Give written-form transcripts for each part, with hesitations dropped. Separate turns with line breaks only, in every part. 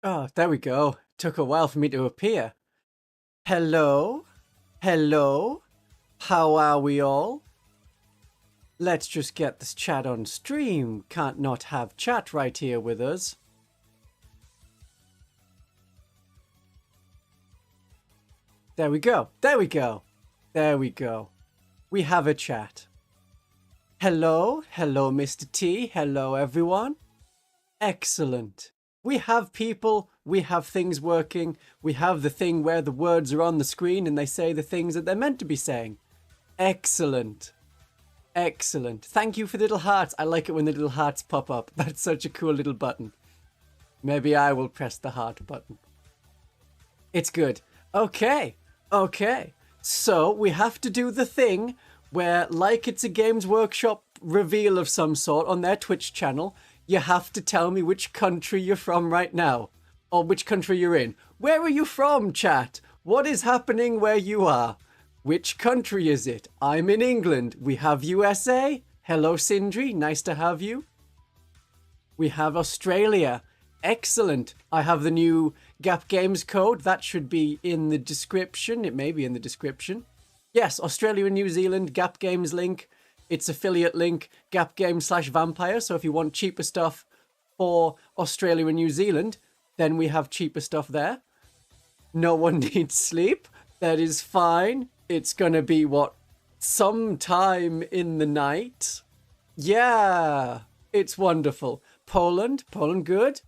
Oh, there we go. Took a while for me to appear. Hello? Hello? How are we all? Let's just get this chat on stream. Can't not have chat right here with us. There we go. There we go. There we go. We have a chat. Hello? Hello, Mr. T. Hello, everyone. Excellent. We have people, we have things working, we have the thing where the words are on the screen and they say the things that they're meant to be saying. Excellent. Excellent. Thank you for the little hearts. I like it when the little hearts pop up. That's such a cool little button. Maybe I will press the heart button. It's good. Okay. Okay. So we have to do the thing where, like it's a Games Workshop reveal of some sort on their Twitch channel, you have to tell me which country you're from right now. Or which country you're in. Where are you from, chat? What is happening where you are? Which country is it? I'm in England. We have USA. Hello, Sindri. Nice to have you. We have Australia. Excellent. I have the new Gap Games code. That should be in the description. It may be in the description. Yes, Australia and New Zealand, Gap Games link. Its affiliate link, Gap Games/Vampire. So if you want cheaper stuff for Australia and New Zealand, then we have cheaper stuff there. No one needs sleep. That is fine. It's going to be, what, sometime in the night? Yeah, it's wonderful. Poland good.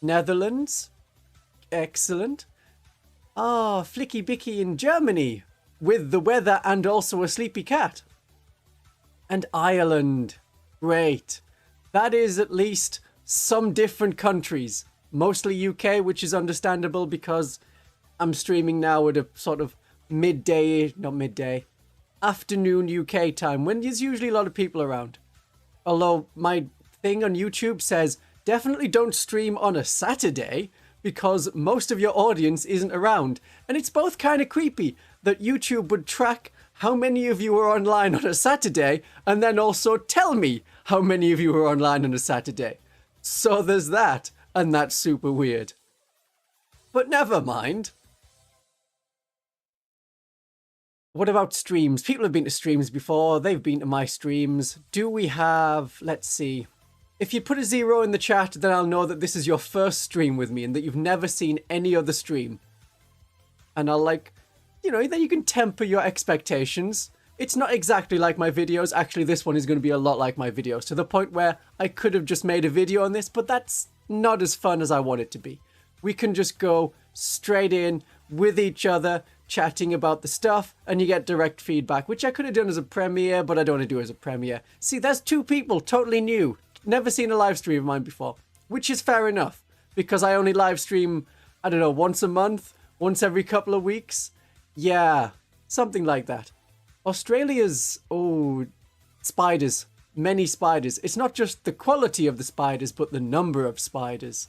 Netherlands, excellent. Ah, Flicky Bicky in Germany, with the weather and also a sleepy cat. And Ireland. Great. That is at least some different countries. Mostly UK, which is understandable because I'm streaming now at a sort of afternoon UK time, when there's usually a lot of people around. Although my thing on YouTube says, definitely don't stream on a Saturday because most of your audience isn't around. And it's both kind of creepy that YouTube would track how many of you are online on a Saturday, and then also tell me how many of you are online on a Saturday. So there's that, and that's super weird. But never mind. What about streams? People have been to streams before. They've been to my streams. Do we have... Let's see. If you put a 0 in the chat, then I'll know that this is your first stream with me and that you've never seen any other stream. And I'll then you can temper your expectations. It's not exactly like my videos. Actually, this one is going to be a lot like my videos, to the point where I could have just made a video on this, but that's not as fun as I want it to be. We can just go straight in with each other, chatting about the stuff, and you get direct feedback, which I could have done as a premiere, but I don't want to do as a premiere. See, there's two people, totally new, never seen a live stream of mine before, which is fair enough, because I only live stream, I don't know, once a month, once every couple of weeks. Yeah, something like that. Australia's, spiders. Many spiders. It's not just the quality of the spiders, but the number of spiders.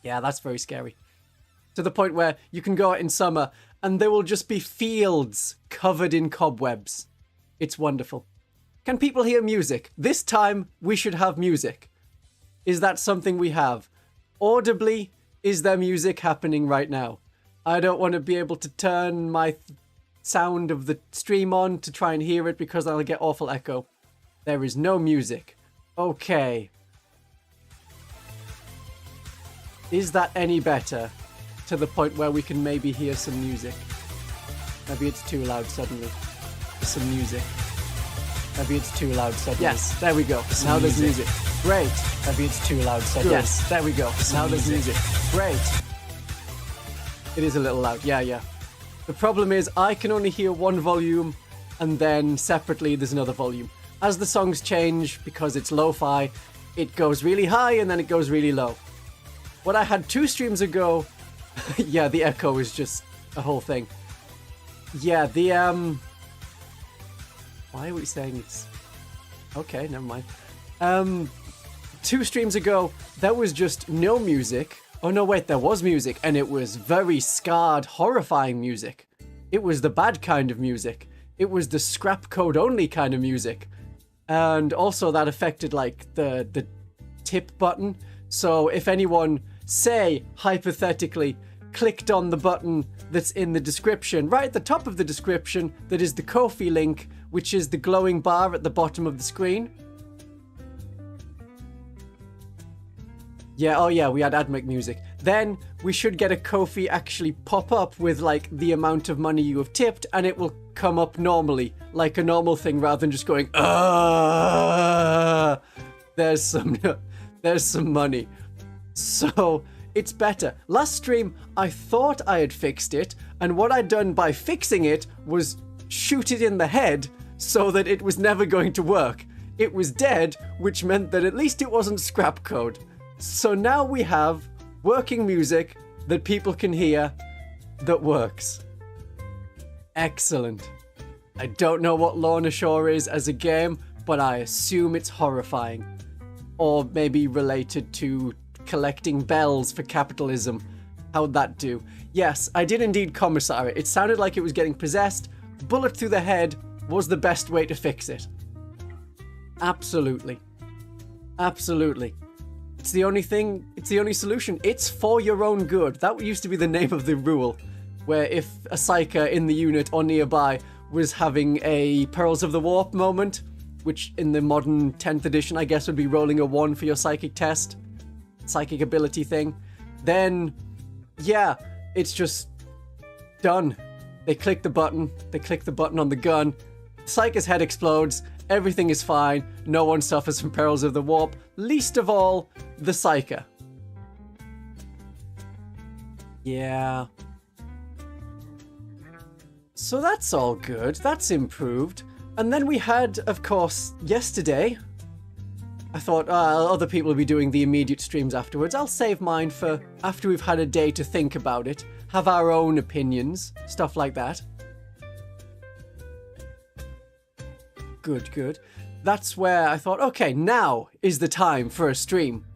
Yeah, that's very scary. To the point where you can go out in summer and there will just be fields covered in cobwebs. It's wonderful. Can people hear music? This time we should have music. Is that something we have? Audibly, is there music happening right now? I don't want to be able to turn my sound of the stream on to try and hear it because I'll get awful echo. There is no music. Okay. Is that any better? To the point where we can maybe hear some music. Maybe it's too loud suddenly. Some music. Maybe it's too loud suddenly. Yes, there we go. Now there's music. Great. Maybe it's too loud suddenly. Yes, there we go. Now there's music. Great. It is a little loud. Yeah. The problem is I can only hear one volume and then separately there's another volume. As the songs change, because it's lo-fi, it goes really high and then it goes really low. What I had 2 streams ago, yeah, the echo is just a whole thing. Yeah, why are we saying it's... Okay, never mind. 2 streams ago, there was just no music. Oh no, wait, there was music, and it was very scarred, horrifying music. It was the bad kind of music. It was the scrap code only kind of music. And also that affected, like, the tip button. So if anyone say, hypothetically, clicked on the button that's in the description, right at the top of the description, that is the Ko-fi link, which is the glowing bar at the bottom of the screen. Yeah, oh yeah, we had AdMech music. Then we should get a Ko-fi actually pop up with like the amount of money you have tipped, and it will come up normally, like a normal thing, rather than just going, there's some money. So it's better. Last stream, I thought I had fixed it, and what I'd done by fixing it was shoot it in the head so that it was never going to work. It was dead, which meant that at least it wasn't scrap code. So now we have working music that people can hear that works. Excellent. I don't know what Lorna Shore is as a game, but I assume it's horrifying. Or maybe related to collecting bells for capitalism. How'd that do? Yes, I did indeed commissar it. It sounded like it was getting possessed. Bullet through the head was the best way to fix it. Absolutely. Absolutely. It's the only thing, it's the only solution. It's for your own good. That used to be the name of the rule, where if a psyker in the unit or nearby was having a Perils of the Warp moment, which in the modern 10th edition I guess would be rolling a 1 for your psychic test, psychic ability thing, then yeah, it's just done. They click the button on the gun, Psyker's head explodes, everything is fine, no one suffers from Perils of the Warp, least of all, the Psyker. Yeah. So that's all good, that's improved. And then we had, of course, yesterday, I thought, other people will be doing the immediate streams afterwards. I'll save mine for after we've had a day to think about it, have our own opinions, stuff like that. Good, good. That's where I thought, okay, now is the time for a stream.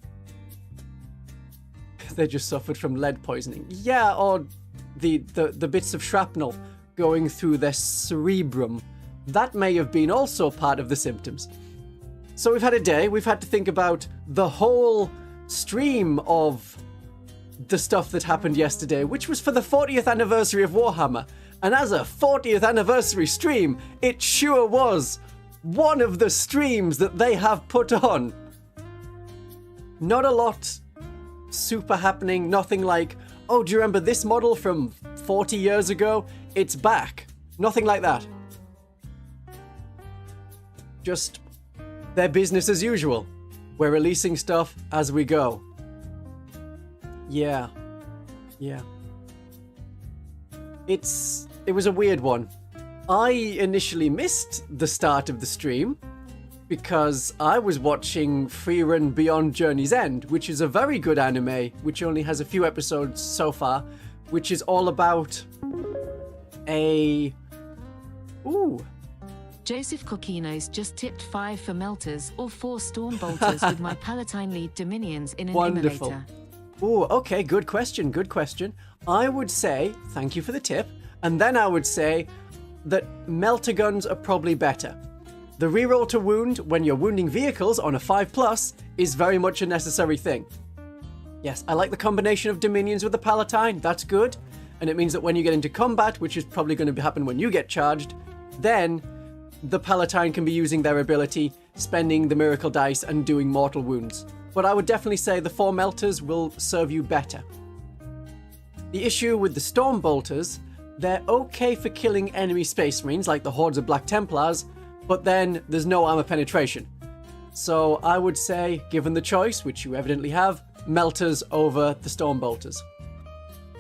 They just suffered from lead poisoning. Yeah, or the bits of shrapnel going through their cerebrum. That may have been also part of the symptoms. So we've had a day, we've had to think about the whole stream of the stuff that happened yesterday, which was for the 40th anniversary of Warhammer. And as a 40th anniversary stream, it sure was one of the streams that they have put on. Not a lot super happening, nothing like, oh, do you remember this model from 40 years ago? It's back. Nothing like that. Just their business as usual. We're releasing stuff as we go. Yeah. Yeah. It was a weird one. I initially missed the start of the stream because I was watching Frieren Beyond Journey's End, which is a very good anime, which only has a few episodes so far, which is all about a... Ooh.
Joseph Coquinos just tipped 5 for melters or 4 storm bolters with my Palatine lead Dominions in an
Wonderful.
emulator.
Ooh, okay, good question, good question. I would say, thank you for the tip, and then I would say that melter guns are probably better. The reroll to wound when you're wounding vehicles on a 5+ is very much a necessary thing. Yes, I like the combination of Dominions with the Palatine, that's good, and it means that when you get into combat, which is probably going to happen when you get charged, then the Palatine can be using their ability, spending the miracle dice and doing mortal wounds. But I would definitely say the 4 melters will serve you better. The issue with the storm bolters, they're okay for killing enemy space marines like the hordes of Black Templars, but then there's no armor penetration. So I would say, given the choice, which you evidently have, melters over the storm bolters.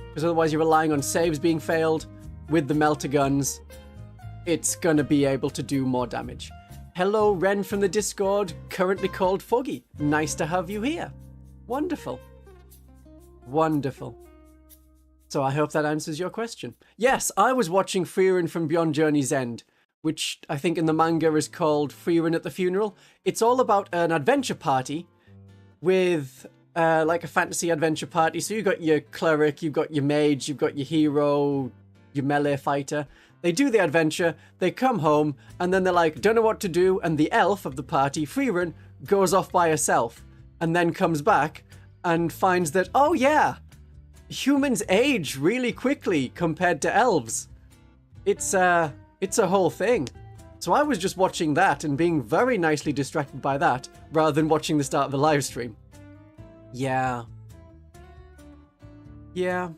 Because otherwise you're relying on saves being failed. With the melter guns, it's going to be able to do more damage. Hello, Ren from the Discord, currently called Foggy. Nice to have you here. Wonderful. Wonderful. So I hope that answers your question. Yes, I was watching Frieren from Beyond Journey's End, which I think in the manga is called Frieren at the Funeral. It's all about an adventure party with like a fantasy adventure party. So you've got your cleric, you've got your mage, you've got your hero, your melee fighter. They do the adventure, they come home, and then they're like, don't know what to do, and the elf of the party, Frieren, goes off by herself, and then comes back, and finds that, oh yeah, humans age really quickly compared to elves. It's a whole thing. So I was just watching that and being very nicely distracted by that, rather than watching the start of the live stream. Yeah. Yeah.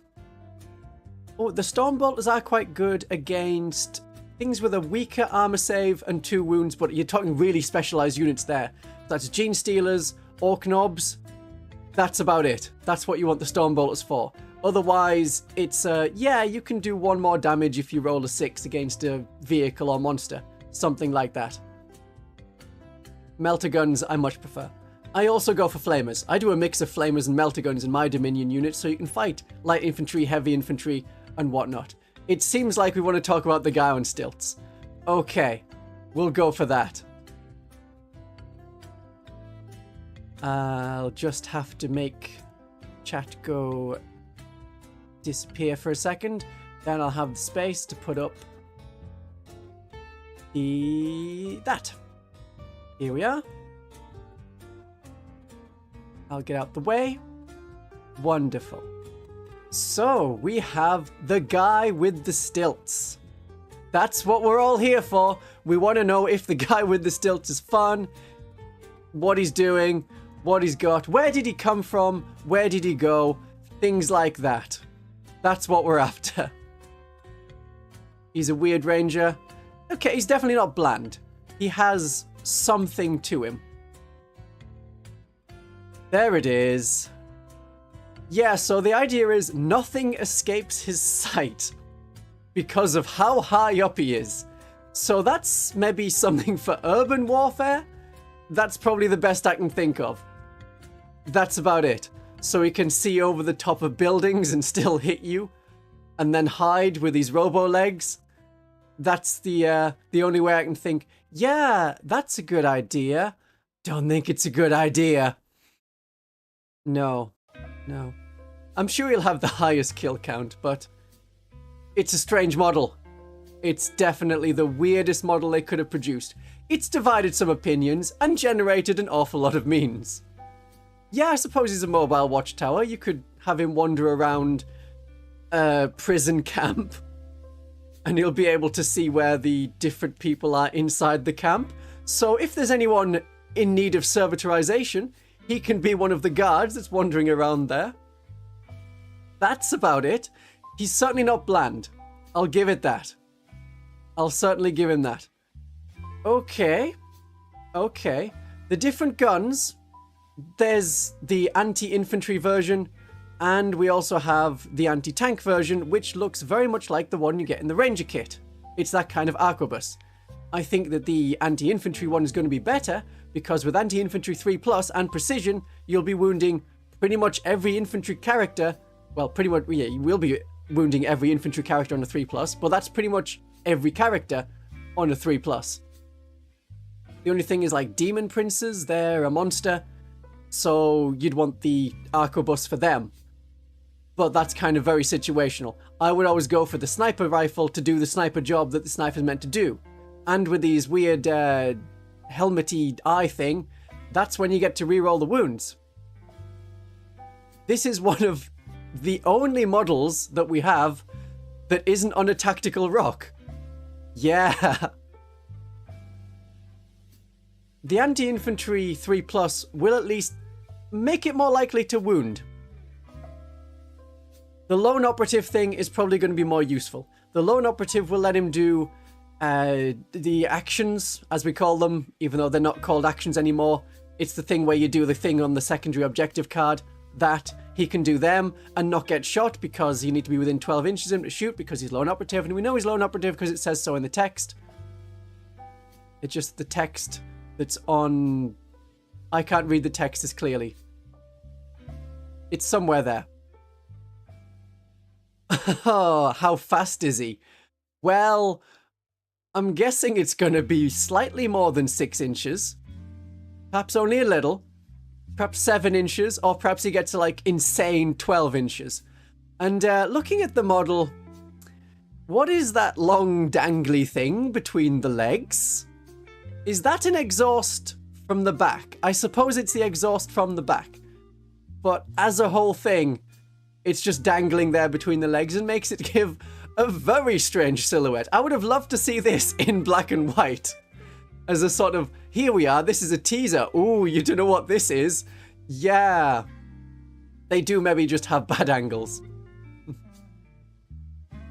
Oh, the Stormbolters are quite good against things with a weaker armor save and 2 wounds, but you're talking really specialized units there. That's Gene Stealers, Orc Knobs. That's about it. That's what you want the Stormbolters for. Otherwise, it's, yeah, you can do 1 more damage if you roll a 6 against a vehicle or monster. Something like that. Melter Guns, I much prefer. I also go for Flamers. I do a mix of Flamers and Melter Guns in my Dominion unit, so you can fight light infantry, heavy infantry, and whatnot. It seems like we want to talk about the guy on stilts. Okay, we'll go for that. I'll just have to make chat go disappear for a second. Then I'll have the space to put up that. Here we are. I'll get out the way. Wonderful. So, we have the guy with the stilts. That's what we're all here for. We want to know if the guy with the stilts is fun, what he's doing, what he's got, where did he come from, where did he go, things like that. That's what we're after. He's a weird ranger. Okay, he's definitely not bland. He has something to him. There it is. Yeah, so the idea is nothing escapes his sight because of how high up he is. So that's maybe something for urban warfare. That's probably the best I can think of. That's about it. So he can see over the top of buildings and still hit you, and then hide with his robo legs. That's the only way I can think, yeah, that's a good idea. Don't think it's a good idea. No. No. I'm sure he'll have the highest kill count, but it's a strange model. It's definitely the weirdest model they could have produced. It's divided some opinions and generated an awful lot of memes. Yeah, I suppose he's a mobile watchtower. You could have him wander around a prison camp and he'll be able to see where the different people are inside the camp. So if there's anyone in need of servitorization, he can be one of the guards that's wandering around there. That's about it. He's certainly not bland. I'll give it that. I'll certainly give him that. Okay. Okay. The different guns. There's the anti-infantry version, and we also have the anti-tank version, which looks very much like the one you get in the Ranger kit. It's that kind of arquebus. I think that the anti-infantry one is going to be better, because with anti-infantry 3+ and precision, you'll be wounding pretty much every infantry character. Well, pretty much, yeah, you will be wounding every infantry character on a 3+, but that's pretty much every character on a 3+. The only thing is, like, demon princes, they're a monster, so you'd want the arquebus for them. But that's kind of very situational. I would always go for the sniper rifle to do the sniper job that the sniper's meant to do. And with these weird helmety eye thing, that's when you get to reroll the wounds. This is one of the only models that we have that isn't on a tactical rock. Yeah. The anti-infantry 3+ will at least make it more likely to wound. The lone operative thing is probably going to be more useful. The lone operative will let him do the actions, as we call them, even though they're not called actions anymore. It's the thing where you do the thing on the secondary objective card. That he can do them and not get shot because you need to be within 12 inches of him to shoot because he's lone operative, and we know he's lone operative because it says so in the text. It's just the text that's on... I can't read the text as clearly. It's somewhere there. Oh, how fast is he? Well, I'm guessing it's going to be slightly more than 6 inches. Perhaps only a little. Perhaps 7 inches, or perhaps he gets to like insane 12 inches. And looking at the model, what is that long dangly thing between the legs? Is that an exhaust from the back? I suppose it's the exhaust from the back. but as a whole thing, it's just dangling there between the legs and makes it give a very strange silhouette. I would have loved to see this in black and white as a sort of, here we are, this is a teaser. Ooh, you don't know what this is. Yeah. They do maybe just have bad angles.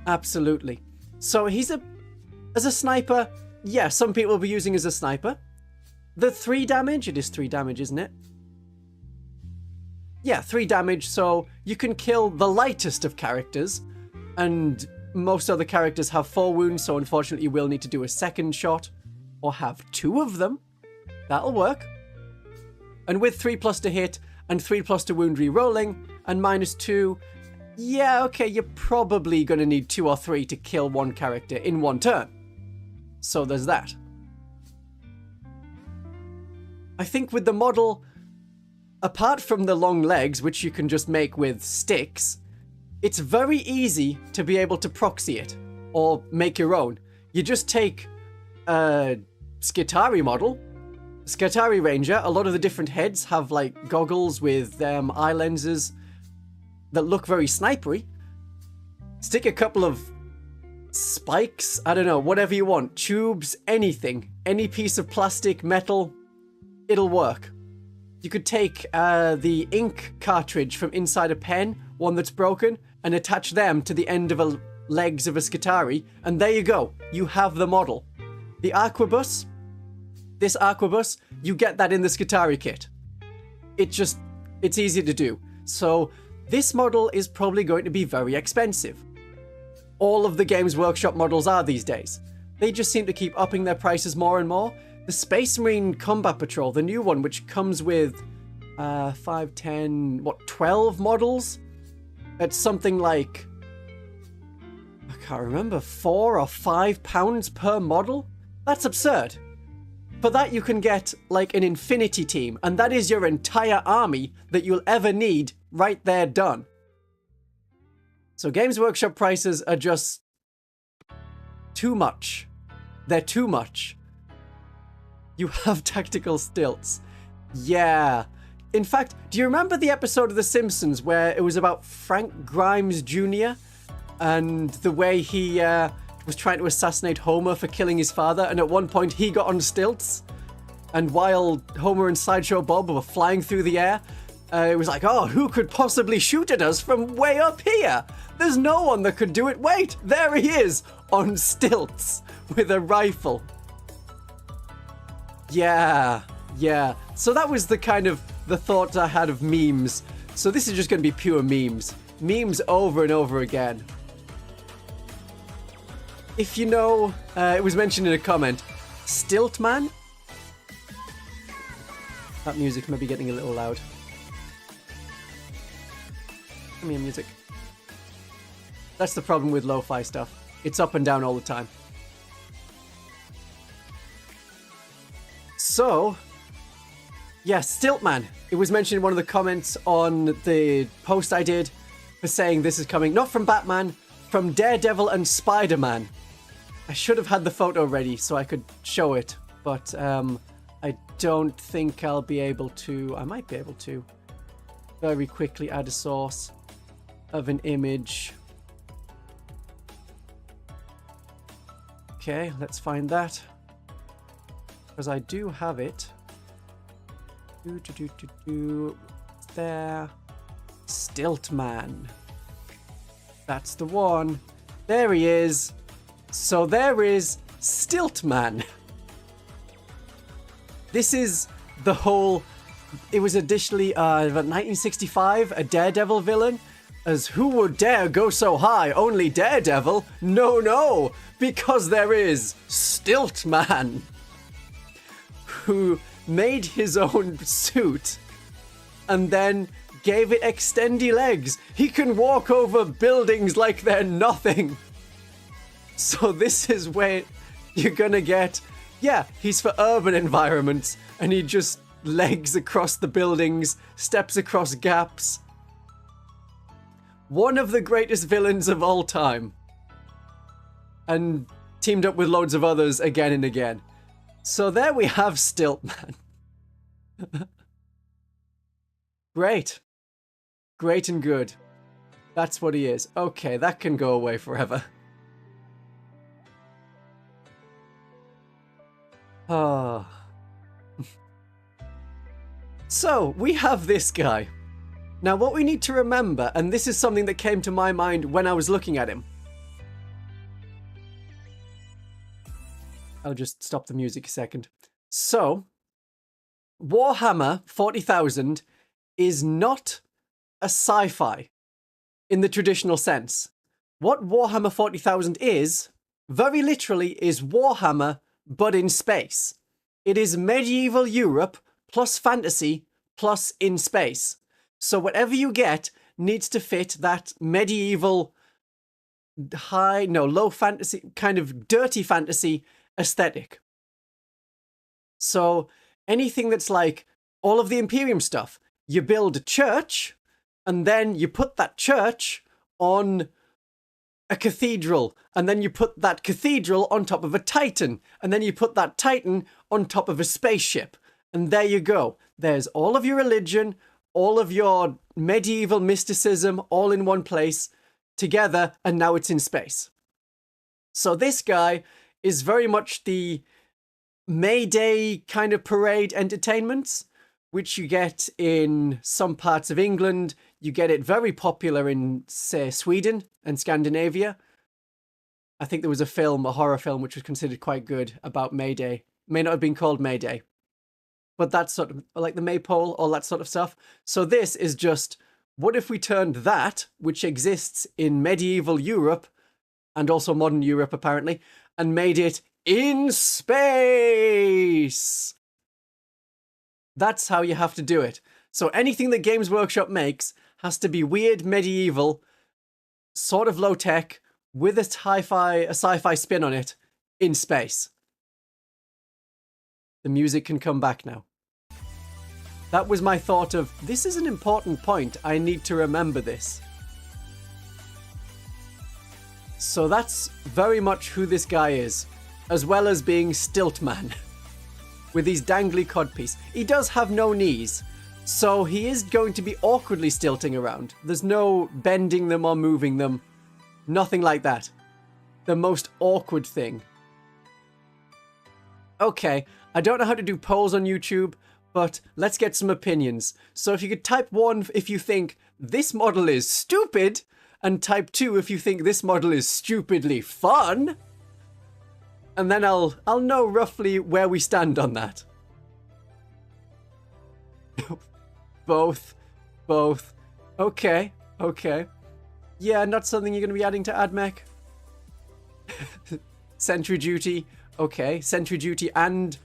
Absolutely. So he's as a sniper, yeah, some people will be using as a sniper. The 3 damage, it is 3 damage, isn't it? Yeah, 3 damage, so you can kill the lightest of characters, and most other characters have 4 wounds, so unfortunately you will need to do a second shot, or have 2 of them. That'll work. And with 3+ to hit, and 3+ to wound re-rolling, and -2, yeah, okay, you're probably going to need 2 or 3 to kill one character in one turn. So there's that. I think with the model, apart from the long legs, which you can just make with sticks, it's very easy to be able to proxy it, or make your own. You just take a Skitarii model, Skitarii Ranger. A lot of the different heads have like goggles with eye lenses that look very snipery. Stick a couple of spikes, I don't know, whatever you want, tubes, anything, any piece of plastic, metal, it'll work. You could take the ink cartridge from inside a pen, one that's broken, and attach them to the end of the legs of a Skitarii, and there you go, you have the model. The Aquabus, this Aquabus, you get that in the Skitarii kit. It's easy to do. So this model is probably going to be very expensive. All of the Games Workshop models are these days. They just seem to keep upping their prices more and more. The Space Marine Combat Patrol, the new one, which comes with 5, 10, 12 models? It's something like, I can't remember, 4 or 5 pounds per model? That's absurd. For that you can get like an infinity team, and that is your entire army that you'll ever need right there done. So Games Workshop prices are just too much. They're too much. You have tactical stilts. Yeah. In fact, do you remember the episode of The Simpsons where it was about Frank Grimes Jr. and the way he was trying to assassinate Homer for killing his father, and at one point he got on stilts, and while Homer and Sideshow Bob were flying through the air, it was like, oh, who could possibly shoot at us from way up here? There's no one that could do it. Wait, there he is, on stilts, with a rifle. Yeah. So that was the kind of the thought I had of memes. So this is just going to be pure memes. Memes over and over again. If you know, it was mentioned in a comment, Stiltman? That music may be getting a little loud. Come here, music. That's the problem with lo-fi stuff. It's up and down all the time. So, yeah, Stiltman. It was mentioned in one of the comments on the post I did for saying this is coming, not from Batman, from Daredevil and Spider-Man. I should have had the photo ready so I could show it, but I don't think I'll be able to. I might be able to very quickly add a source of an image. Okay, let's find that. Because I do have it. There. Stiltman. That's the one. There he is. So there is Stiltman. This is the whole... It was additionally, about 1965, a Daredevil villain. As who would dare go so high? Only Daredevil? No, because there is Stiltman, who made his own suit and then gave it extendy legs. He can walk over buildings like they're nothing. So this is where you're gonna get, yeah, he's for urban environments, and he just legs across the buildings, steps across gaps. One of the greatest villains of all time. And teamed up with loads of others again and again. So there we have Stiltman. Great. Great and good. That's what he is. Okay, that can go away forever. Ah. So, we have this guy. Now, what we need to remember, and this is something that came to my mind when I was looking at him. I'll just stop the music a second. So, Warhammer 40,000 is not a sci-fi in the traditional sense. What Warhammer 40,000 is, very literally, is Warhammer, but in space. It is medieval Europe plus fantasy plus in space. So whatever you get needs to fit that medieval, low fantasy, kind of dirty fantasy aesthetic. So anything that's like all of the Imperium stuff, you build a church and then you put that church on a cathedral, and then you put that cathedral on top of a titan, and then you put that titan on top of a spaceship. And there you go. There's all of your religion, all of your medieval mysticism, all in one place together, and now it's in space. So this guy is very much the May Day kind of parade entertainments, which you get in some parts of England. You get it very popular in, say, Sweden and Scandinavia. I think there was a horror film, which was considered quite good about May Day. May not have been called May Day, but that's sort of like the Maypole, all that sort of stuff. So this is just, what if we turned that, which exists in medieval Europe, and also modern Europe apparently, and made it in space? That's how you have to do it. So anything that Games Workshop makes has to be weird, medieval, sort of low-tech, with a sci-fi spin on it, in space. The music can come back now. That was my thought of, this is an important point, I need to remember this. So that's very much who this guy is, as well as being Stiltman, with his dangly codpiece. He does have no knees, so he is going to be awkwardly stilting around. There's no bending them or moving them, nothing like that. The most awkward thing. Okay, I don't know how to do polls on YouTube, but let's get some opinions. So if you could type 1 if you think this model is stupid, and type 2 if you think this model is stupidly fun, and then I'll know roughly where we stand on that. Both. Okay. Yeah, not something you're going to be adding to AdMech. Sentry duty. Okay, sentry duty and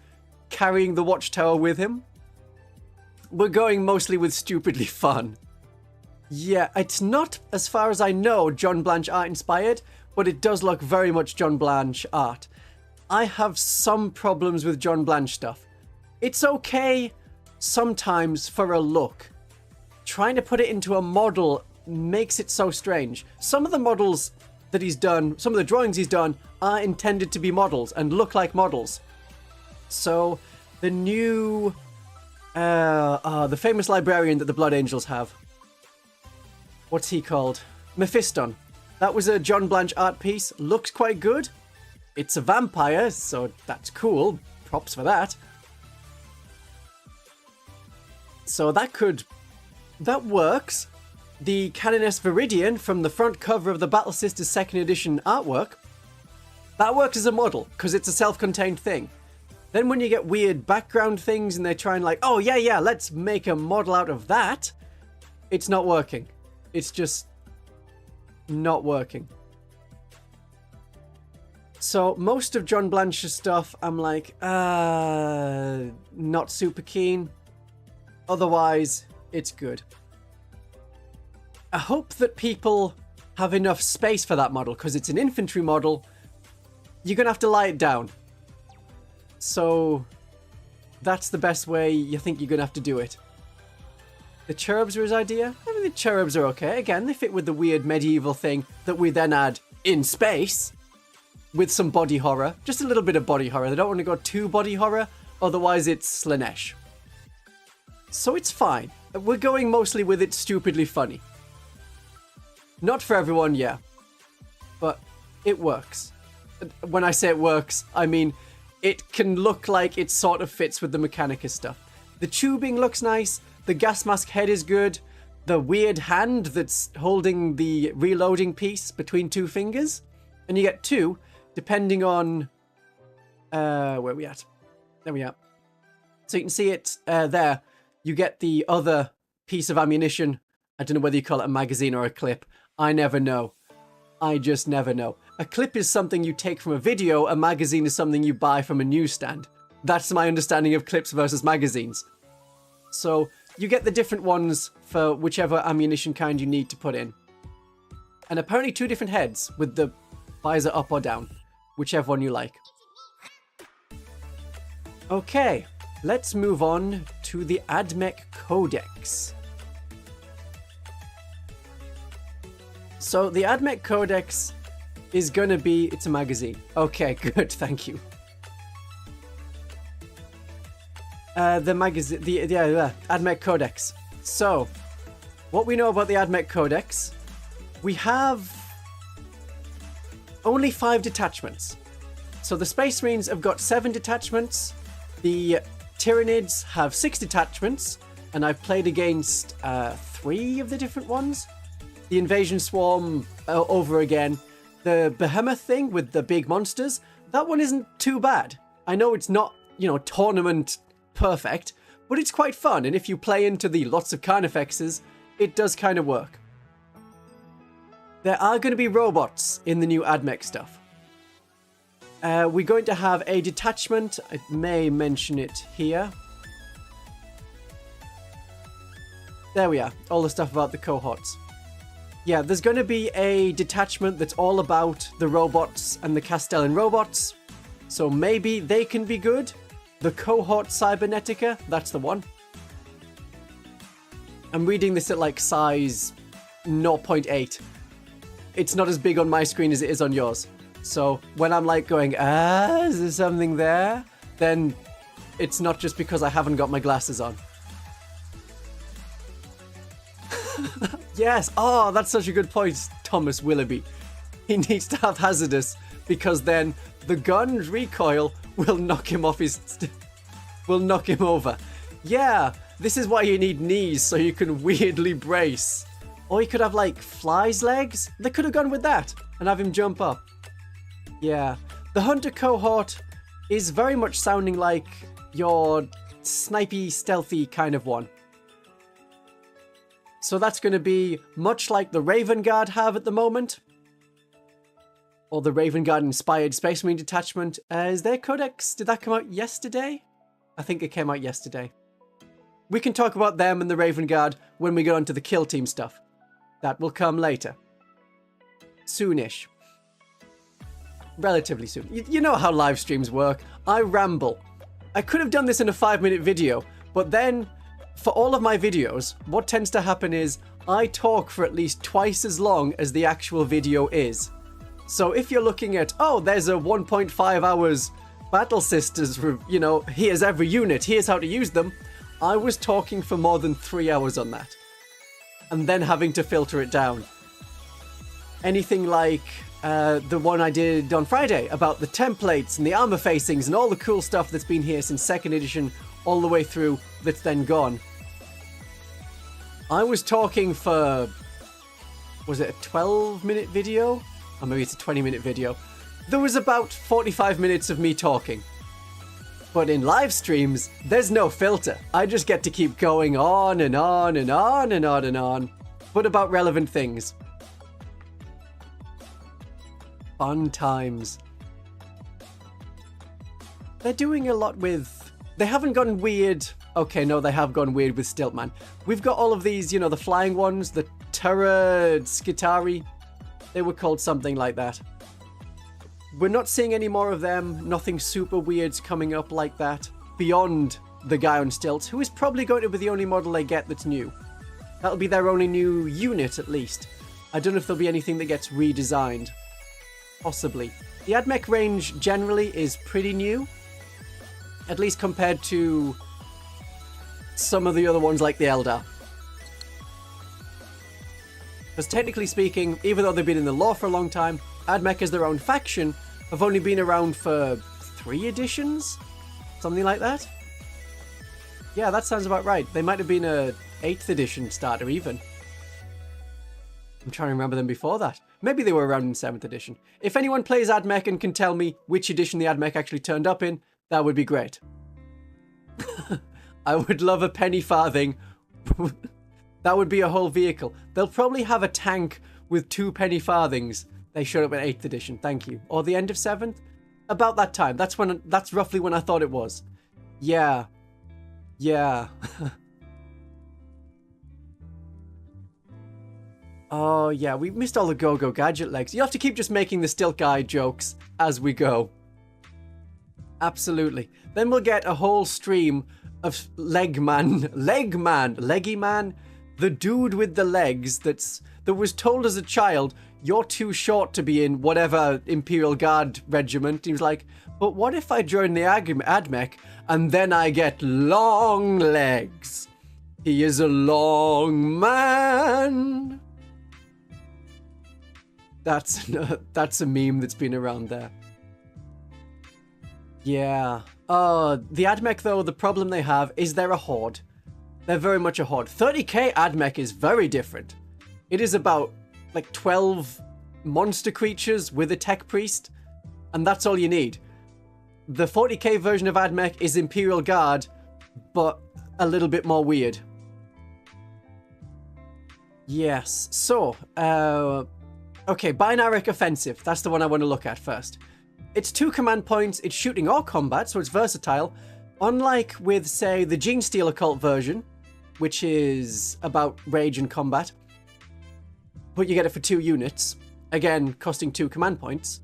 carrying the watchtower with him. We're going mostly with stupidly fun. Yeah, it's not, as far as I know, John Blanche art inspired, but it does look very much John Blanche art. I have some problems with John Blanche stuff. It's okay sometimes for a look. Trying to put it into a model makes it so strange. Some of the models that he's done, some of the drawings he's done, are intended to be models and look like models. So the new, the famous librarian that the Blood Angels have. What's he called? Mephiston. That was a John Blanche art piece. Looks quite good. It's a vampire, so that's cool. Props for that. So that works. The Canoness Viridian from the front cover of the Battle Sisters 2nd edition artwork, that works as a model, because it's a self-contained thing. Then when you get weird background things and they try and like, oh yeah, let's make a model out of that, it's not working. It's just not working. So most of John Blanche's stuff, I'm like, not super keen. Otherwise, it's good. I hope that people have enough space for that model, because it's an infantry model. You're going to have to lie it down. So that's the best way you think you're going to have to do it. The cherubs were his idea? I mean, the cherubs are okay. Again, they fit with the weird medieval thing that we then add in space with some body horror. Just a little bit of body horror. They don't want to go too body horror, otherwise it's Slanesh. So it's fine. we're going mostly with it stupidly funny. Not for everyone, yeah. But it works. When I say it works, I mean it can look like it sort of fits with the Mechanicus stuff. The tubing looks nice, the gas mask head is good, the weird hand that's holding the reloading piece between two fingers, and you get two, depending on... where are we at? There we are. So you can see it there. You get the other piece of ammunition. I don't know whether you call it a magazine or a clip. I never know. I just never know. A clip is something you take from a video. A magazine is something you buy from a newsstand. That's my understanding of clips versus magazines. So you get the different ones for whichever ammunition kind you need to put in. And apparently 2 different heads with the visor up or down, whichever one you like. Okay, let's move on to the AdMech Codex. So the AdMech Codex is gonna be... It's a magazine. Okay, good, thank you. The magazine... the AdMech Codex. So, what we know about the AdMech Codex, we have only 5 detachments. So the Space Marines have got 7 detachments. The Tyranids have 6 detachments, and I've played against 3 of the different ones. The Invasion Swarm over again. The Behemoth thing with the big monsters, that one isn't too bad. I know it's not, you know, tournament perfect, but it's quite fun, and if you play into the lots of Carnifexes, it does kind of work. There are going to be robots in the new AdMech stuff. We're going to have a detachment. I may mention it here. There we are. All the stuff about the cohorts. Yeah, there's going to be a detachment that's all about the robots and the Castellan robots. So maybe they can be good. The cohort Cybernetica, that's the one. I'm reading this at like size 0.8. It's not as big on my screen as it is on yours. So when I'm like going, is there something there? Then it's not just because I haven't got my glasses on. Yes, oh, that's such a good point, Thomas Willoughby. He needs to have hazardous because then the gun's recoil will knock him off his... will knock him over. Yeah, this is why you need knees, so you can weirdly brace. Or you could have like fly's legs. They could have gone with that and have him jump up. Yeah, the Hunter cohort is very much sounding like your snipey, stealthy kind of one. So that's going to be much like the Raven Guard have at the moment. Or the Raven Guard inspired Space Marine detachment. Is their codex, did that come out yesterday? I think it came out yesterday. We can talk about them and the Raven Guard when we go on to the kill team stuff. That will come later. Soonish. Relatively soon. You know how live streams work. I ramble. I could have done this in a 5-minute video, but then for all of my videos, what tends to happen is I talk for at least twice as long as the actual video is. So if you're looking at, oh, there's a 1.5 hours Battle Sisters, you know, here's every unit, here's how to use them, I was talking for more than 3 hours on that. And then having to filter it down. Anything like the one I did on Friday about the templates and the armor facings and all the cool stuff that's been here since 2nd edition all the way through that's then gone. I was talking for, was it a 12-minute video? Or maybe it's a 20-minute video. There was about 45 minutes of me talking. But in live streams, there's no filter. I just get to keep going on and on and on and on and on, but about relevant things. Fun times. They're doing a lot with... They haven't gone weird... Okay, no, they have gone weird with Stiltman. We've got all of these, you know, the flying ones, the Terra Skitari. They were called something like that. We're not seeing any more of them. Nothing super weird's coming up like that. Beyond the guy on stilts, who is probably going to be the only model they get that's new. That'll be their only new unit, at least. I don't know if there'll be anything that gets redesigned. Possibly. The AdMech range generally is pretty new. At least compared to some of the other ones like the Eldar. Because technically speaking, even though they've been in the lore for a long time, AdMech as their own faction have only been around for 3 editions? Something like that? Yeah, that sounds about right. They might have been a 8th edition starter even. I'm trying to remember them before that. Maybe they were around in 7th edition. If anyone plays AdMech and can tell me which edition the AdMech actually turned up in, that would be great. I would love a penny farthing. That would be a whole vehicle. They'll probably have a tank with 2 penny farthings. They showed up in 8th edition, thank you. Or the end of 7th? About that time. That's roughly when I thought it was. Yeah. Yeah. Oh, yeah, we missed all the go-go gadget legs. You have to keep just making the stilt guy jokes as we go. Absolutely. Then we'll get a whole stream of Leggy Man, the dude with the legs that was told as a child, you're too short to be in whatever Imperial Guard regiment. He was like, but what if I join the AdMech and then I get long legs? He is a long man. That's a meme that's been around there. Yeah. The AdMech though, the problem they have is they're a horde. They're very much a horde. 30k AdMech is very different. It is about like 12 monster creatures with a tech priest, and that's all you need. The 40k version of AdMech is Imperial Guard, but a little bit more weird. Yes, so, okay, Binaric Offensive. That's the one I want to look at first. It's 2 command points, it's shooting or combat, so it's versatile. Unlike with, say, the Genesteal Occult version, which is about rage and combat. But you get it for 2 units, again, costing 2 command points.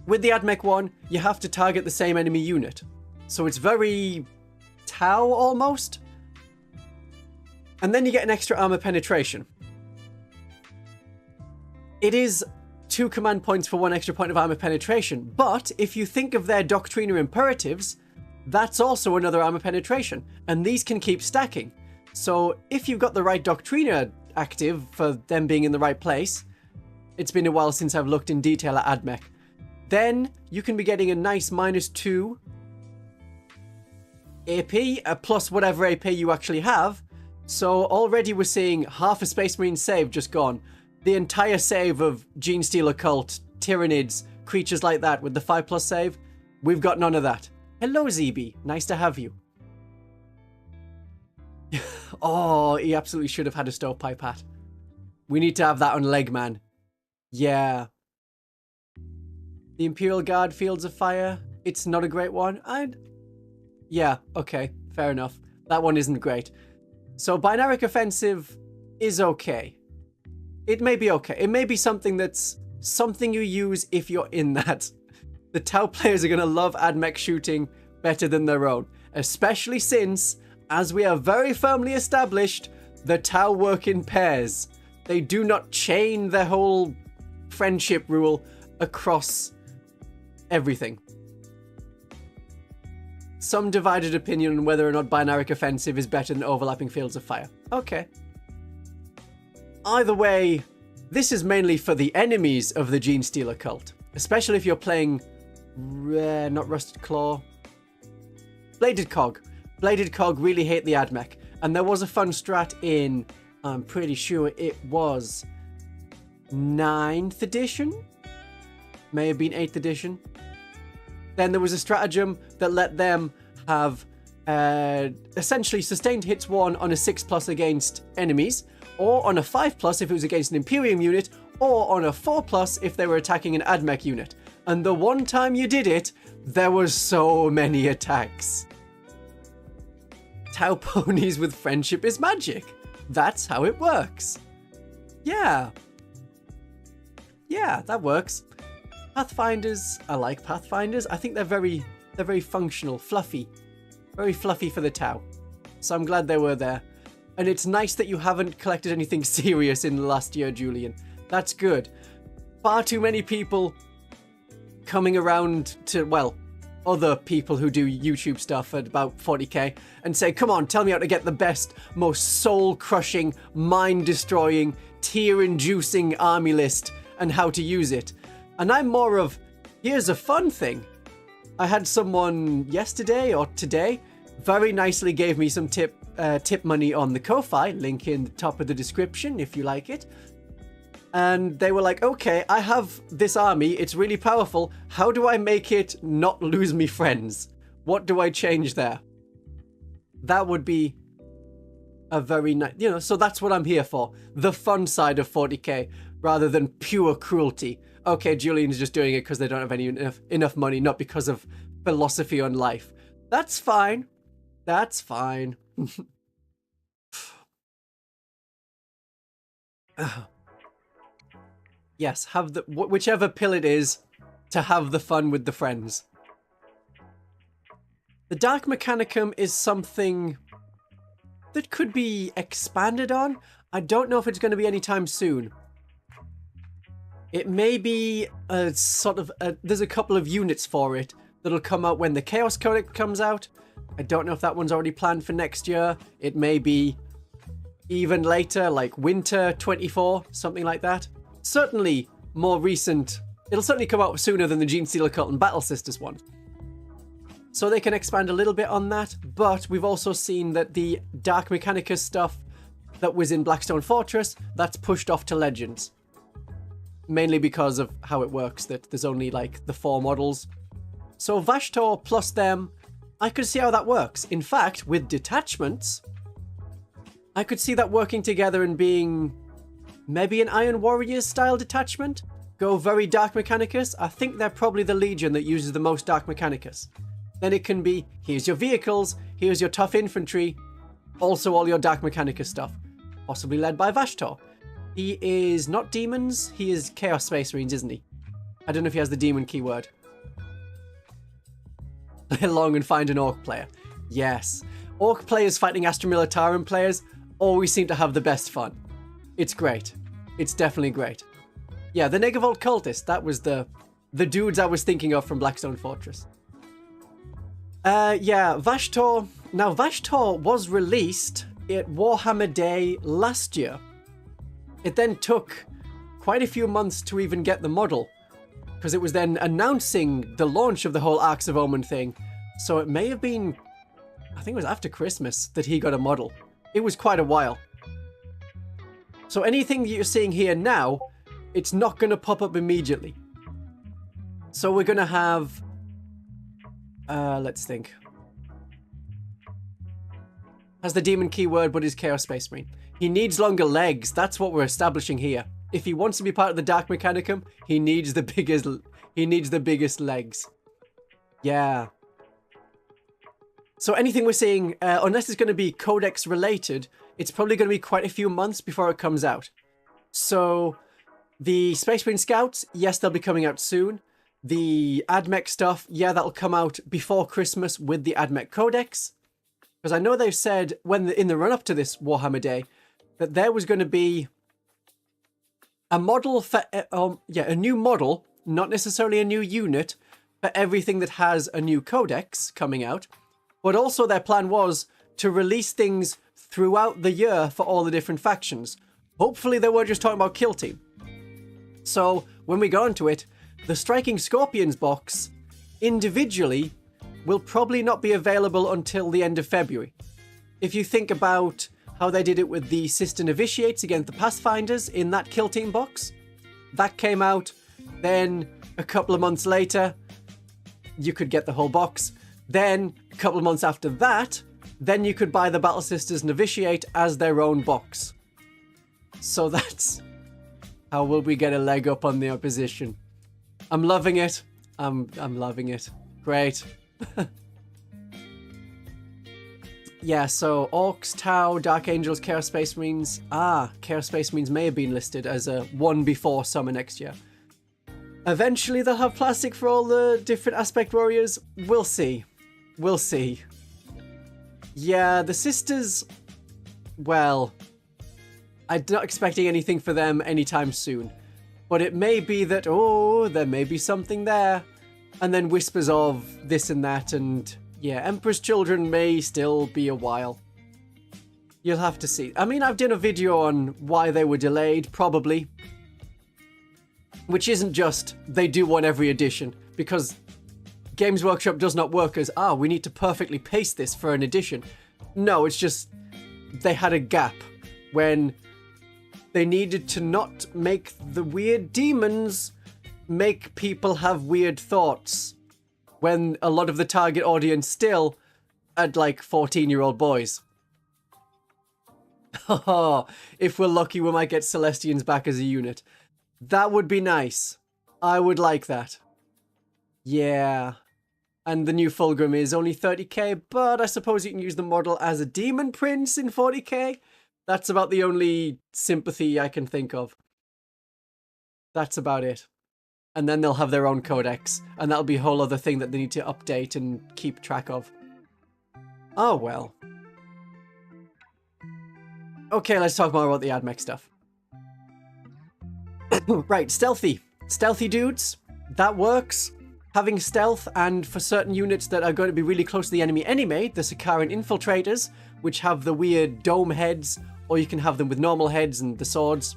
With the AdMech one, you have to target the same enemy unit. So it's very Tau almost. And then you get an extra armor penetration. It is 2 command points for 1 extra point of armor penetration, but if you think of their Doctriner imperatives, that's also another armor penetration, and these can keep stacking. So if you've got the right Doctriner active for them being in the right place, it's been a while since I've looked in detail at AdMech, then you can be getting a nice -2 AP, plus whatever AP you actually have. So already we're seeing half a Space Marine save just gone. The entire save of Genesteal Occult, Tyranids, creatures like that with the 5+ save, we've got none of that. Hello, ZB. Nice to have you. Oh, he absolutely should have had a stovepipe hat. We need to have that on Legman. Yeah. The Imperial Guard Fields of Fire, it's not a great one. Yeah, okay, fair enough. That one isn't great. So Binaric Offensive is okay. It may be okay. It may be something that's something you use if you're in that. The Tau players are going to love AdMech shooting better than their own. Especially since, as we are very firmly established, the Tau work in pairs. They do not chain their whole friendship rule across everything. Some divided opinion on whether or not Binaric Offensive is better than overlapping Fields of Fire. Okay. Either way, this is mainly for the enemies of the Genesteal Occult, especially if you're playing not Rusted Claw, Bladed Cog. Bladed Cog really hate the AdMech, and there was a fun strat in, I'm pretty sure it was 9th edition? May have been 8th edition. Then there was a stratagem that let them have essentially sustained hits 1 on a 6+ against enemies, or on a 5+ if it was against an Imperium unit, or on a 4+ if they were attacking an AdMech unit. And the one time you did it, there was so many attacks. Tau ponies with friendship is magic. That's how it works. Yeah. Yeah, that works. Pathfinders, I like Pathfinders. I think they're very functional, fluffy. Very fluffy for the Tau. So I'm glad they were there. And it's nice that you haven't collected anything serious in the last year, Julian. That's good. Far too many people coming around to, well, other people who do YouTube stuff at about 40k and say, come on, tell me how to get the best, most soul-crushing, mind-destroying, tear-inducing army list and how to use it. And I'm more of, here's a fun thing. I had someone yesterday or today very nicely gave me some tip money on the Ko-Fi, link in the top of the description if you like it. And they were like, okay, I have this army, it's really powerful. How do I make it not lose me friends? What do I change there? That would be a very nice, you know, so that's what I'm here for. The fun side of 40k, rather than pure cruelty. Okay, Julian's just doing it because they don't have enough money, not because of philosophy on life. That's fine. That's fine. Yes, have the whichever pill it is to have the fun with the friends. The Dark Mechanicum is something that could be expanded on. I don't know if it's going to be anytime soon. It may be a sort of there's a couple of units for it that'll come out when the Chaos Codex comes out. I don't know if that one's already planned for next year. It may be even later, like winter 24, something like that. Certainly more recent. It'll certainly come out sooner than the Genestealer Cult and Battle Sisters one. So they can expand a little bit on that, but we've also seen that the Dark Mechanicus stuff that was in Blackstone Fortress, that's pushed off to Legends. Mainly because of how it works, that there's only like the 4 models. So Vashtor plus them, I could see how that works. In fact, with detachments, I could see that working together and being maybe an Iron Warriors style detachment. Go very Dark Mechanicus. I think they're probably the Legion that uses the most Dark Mechanicus. Then it can be, here's your vehicles, here's your tough infantry, also all your Dark Mechanicus stuff. Possibly led by Vashtor. He is not demons, he is Chaos Space Marines, isn't he? I don't know if he has the demon keyword. Play along and find an Orc player. Yes. Orc players fighting Astra Militarum players always seem to have the best fun. It's great. It's definitely great. Yeah, the Negavolt Cultist, that was the dudes I was thinking of from Blackstone Fortress. Yeah, Vashtor. Now, Vashtor was released at Warhammer Day last year. It then took quite a few months to even get the model, because it was then announcing the launch of the whole Arcs of Omen thing. So it may have been, I think it was after Christmas that he got a model. It was quite a while. So anything that you're seeing here now, it's not going to pop up immediately. So we're going to have, let's think. Has the demon keyword, but is Chaos Space Marine. He needs longer legs. That's what we're establishing here. If he wants to be part of the Dark Mechanicum, he needs the biggest legs. Yeah. So anything we're seeing, unless it's going to be Codex related, it's probably going to be quite a few months before it comes out. So the Space Marine Scouts, yes, they'll be coming out soon. The AdMech stuff, yeah, that'll come out before Christmas with the AdMech Codex. Because I know they've said in the run-up to this Warhammer Day that there was going to be a model for, a new model, not necessarily a new unit, for everything that has a new codex coming out. But also their plan was to release things throughout the year for all the different factions. Hopefully they weren't just talking about Kill Team. So when we go into it, the Striking Scorpions box individually will probably not be available until the end of February. If you think about how they did it with the Sister Novitiates against the Pathfinders in that Kill Team box, that came out, then a couple of months later, you could get the whole box. Then, a couple of months after that, then you could buy the Battle Sisters Novitiate as their own box. So that's how will we get a leg up on the opposition. I'm loving it. I'm loving it. Great. Yeah, so Orcs, Tau, Dark Angels, Chaos Space Marines. Chaos Space Marines may have been listed as a one before summer next year. Eventually they'll have plastic for all the different aspect warriors. We'll see. We'll see. Yeah, the sisters, well, I'm not expecting anything for them anytime soon. But it may be that, there may be something there. And then whispers of this and that, and yeah, Emperor's Children may still be a while. You'll have to see. I mean, I've done a video on why they were delayed, probably. Which isn't just, they do one every edition, because Games Workshop does not work as, we need to perfectly pace this for an edition. No, it's just, they had a gap when they needed to not make the weird demons make people have weird thoughts, when a lot of the target audience still had like 14-year-old boys. If we're lucky, we might get Celestians back as a unit. That would be nice. I would like that. Yeah. And the new Fulgrim is only 30k, but I suppose you can use the model as a demon prince in 40k. That's about the only sympathy I can think of. That's about it. And then they'll have their own codex, and that'll be a whole other thing that they need to update and keep track of. Oh well. Okay, let's talk more about the AdMech stuff. Right, stealthy. Stealthy dudes, that works. Having stealth, and for certain units that are going to be really close to the enemy anyway, the Sakaran Infiltrators, which have the weird dome heads, or you can have them with normal heads and the swords.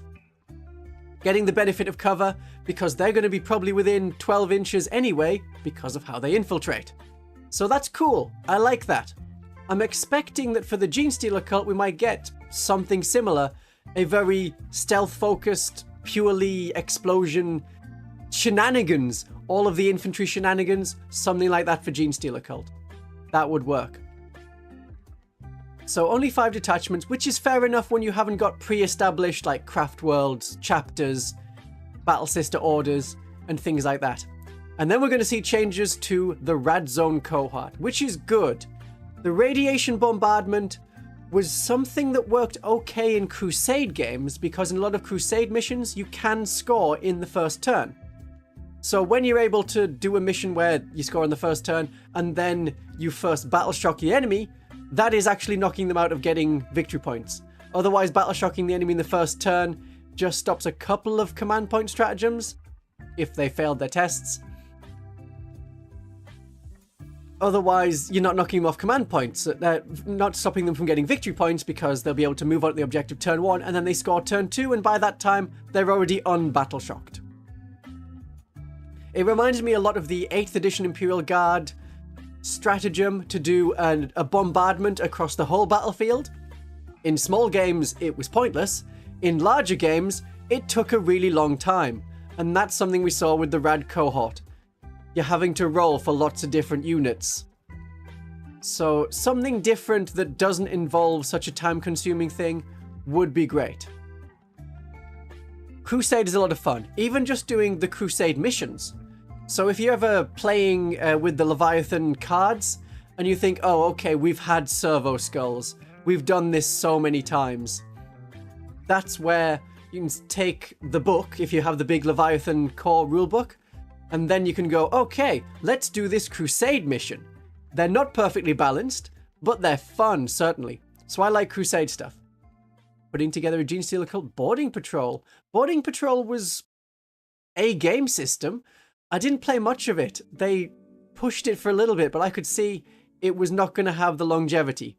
Getting the benefit of cover, because they're going to be probably within 12 inches anyway, because of how they infiltrate. So that's cool. I like that. I'm expecting that for the Genestealer cult we might get something similar, a very stealth-focused, purely explosion shenanigans, all of the infantry shenanigans, something like that for Genestealer cult. That would work. So only 5 detachments, which is fair enough when you haven't got pre-established like craft worlds, chapters, battle sister orders, and things like that. And then we're going to see changes to the Rad Zone cohort, which is good. The radiation bombardment was something that worked okay in Crusade games, because in a lot of Crusade missions you can score in the first turn. So when you're able to do a mission where you score on the first turn and then you first battle shock the enemy, that is actually knocking them out of getting victory points. Otherwise, battle shocking the enemy in the first turn just stops a couple of command point stratagems if they failed their tests. Otherwise, you're not knocking them off command points, not stopping them from getting victory points, because they'll be able to move out the objective turn 1 and then they score turn 2, and by that time they're already unbattle shocked. It reminds me a lot of the 8th edition Imperial Guard stratagem to do a bombardment across the whole battlefield. In small games it was pointless. In larger games it took a really long time, and that's something we saw with the Rad cohort. You're having to roll for lots of different units. So something different that doesn't involve such a time-consuming thing would be great. Crusade is a lot of fun, even just doing the Crusade missions. So if you're ever playing with the Leviathan cards, and you think, oh, okay, we've had servo skulls, we've done this so many times, that's where you can take the book, if you have the big Leviathan core rulebook, and then you can go, okay, let's do this Crusade mission. They're not perfectly balanced, but they're fun, certainly. So I like Crusade stuff. Putting together a Genestealer cult Boarding Patrol. Boarding Patrol was a game system. I didn't play much of it. They pushed it for a little bit, but I could see it was not going to have the longevity.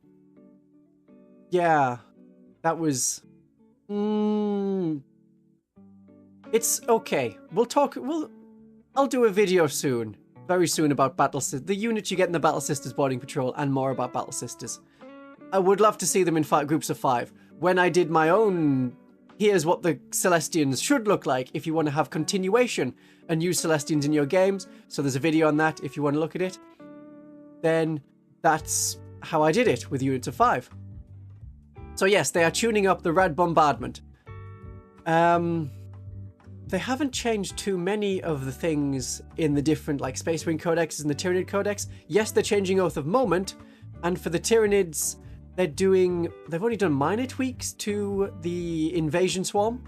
Yeah, that was... It's okay. I'll do a video soon, very soon, about the units you get in the Battle Sisters Boarding Patrol, and more about Battle Sisters. I would love to see them in groups of 5. When I did my own, here's what the Celestians should look like if you want to have continuation and use Celestians in your games, so there's a video on that if you want to look at it, then that's how I did it with units of 5. So yes, they are tuning up the Rad Bombardment. They haven't changed too many of the things in the different like Space Marine Codexes and the Tyranid Codex. Yes, they're changing Oath of Moment, and for the Tyranids, they've only done minor tweaks to the Invasion Swarm.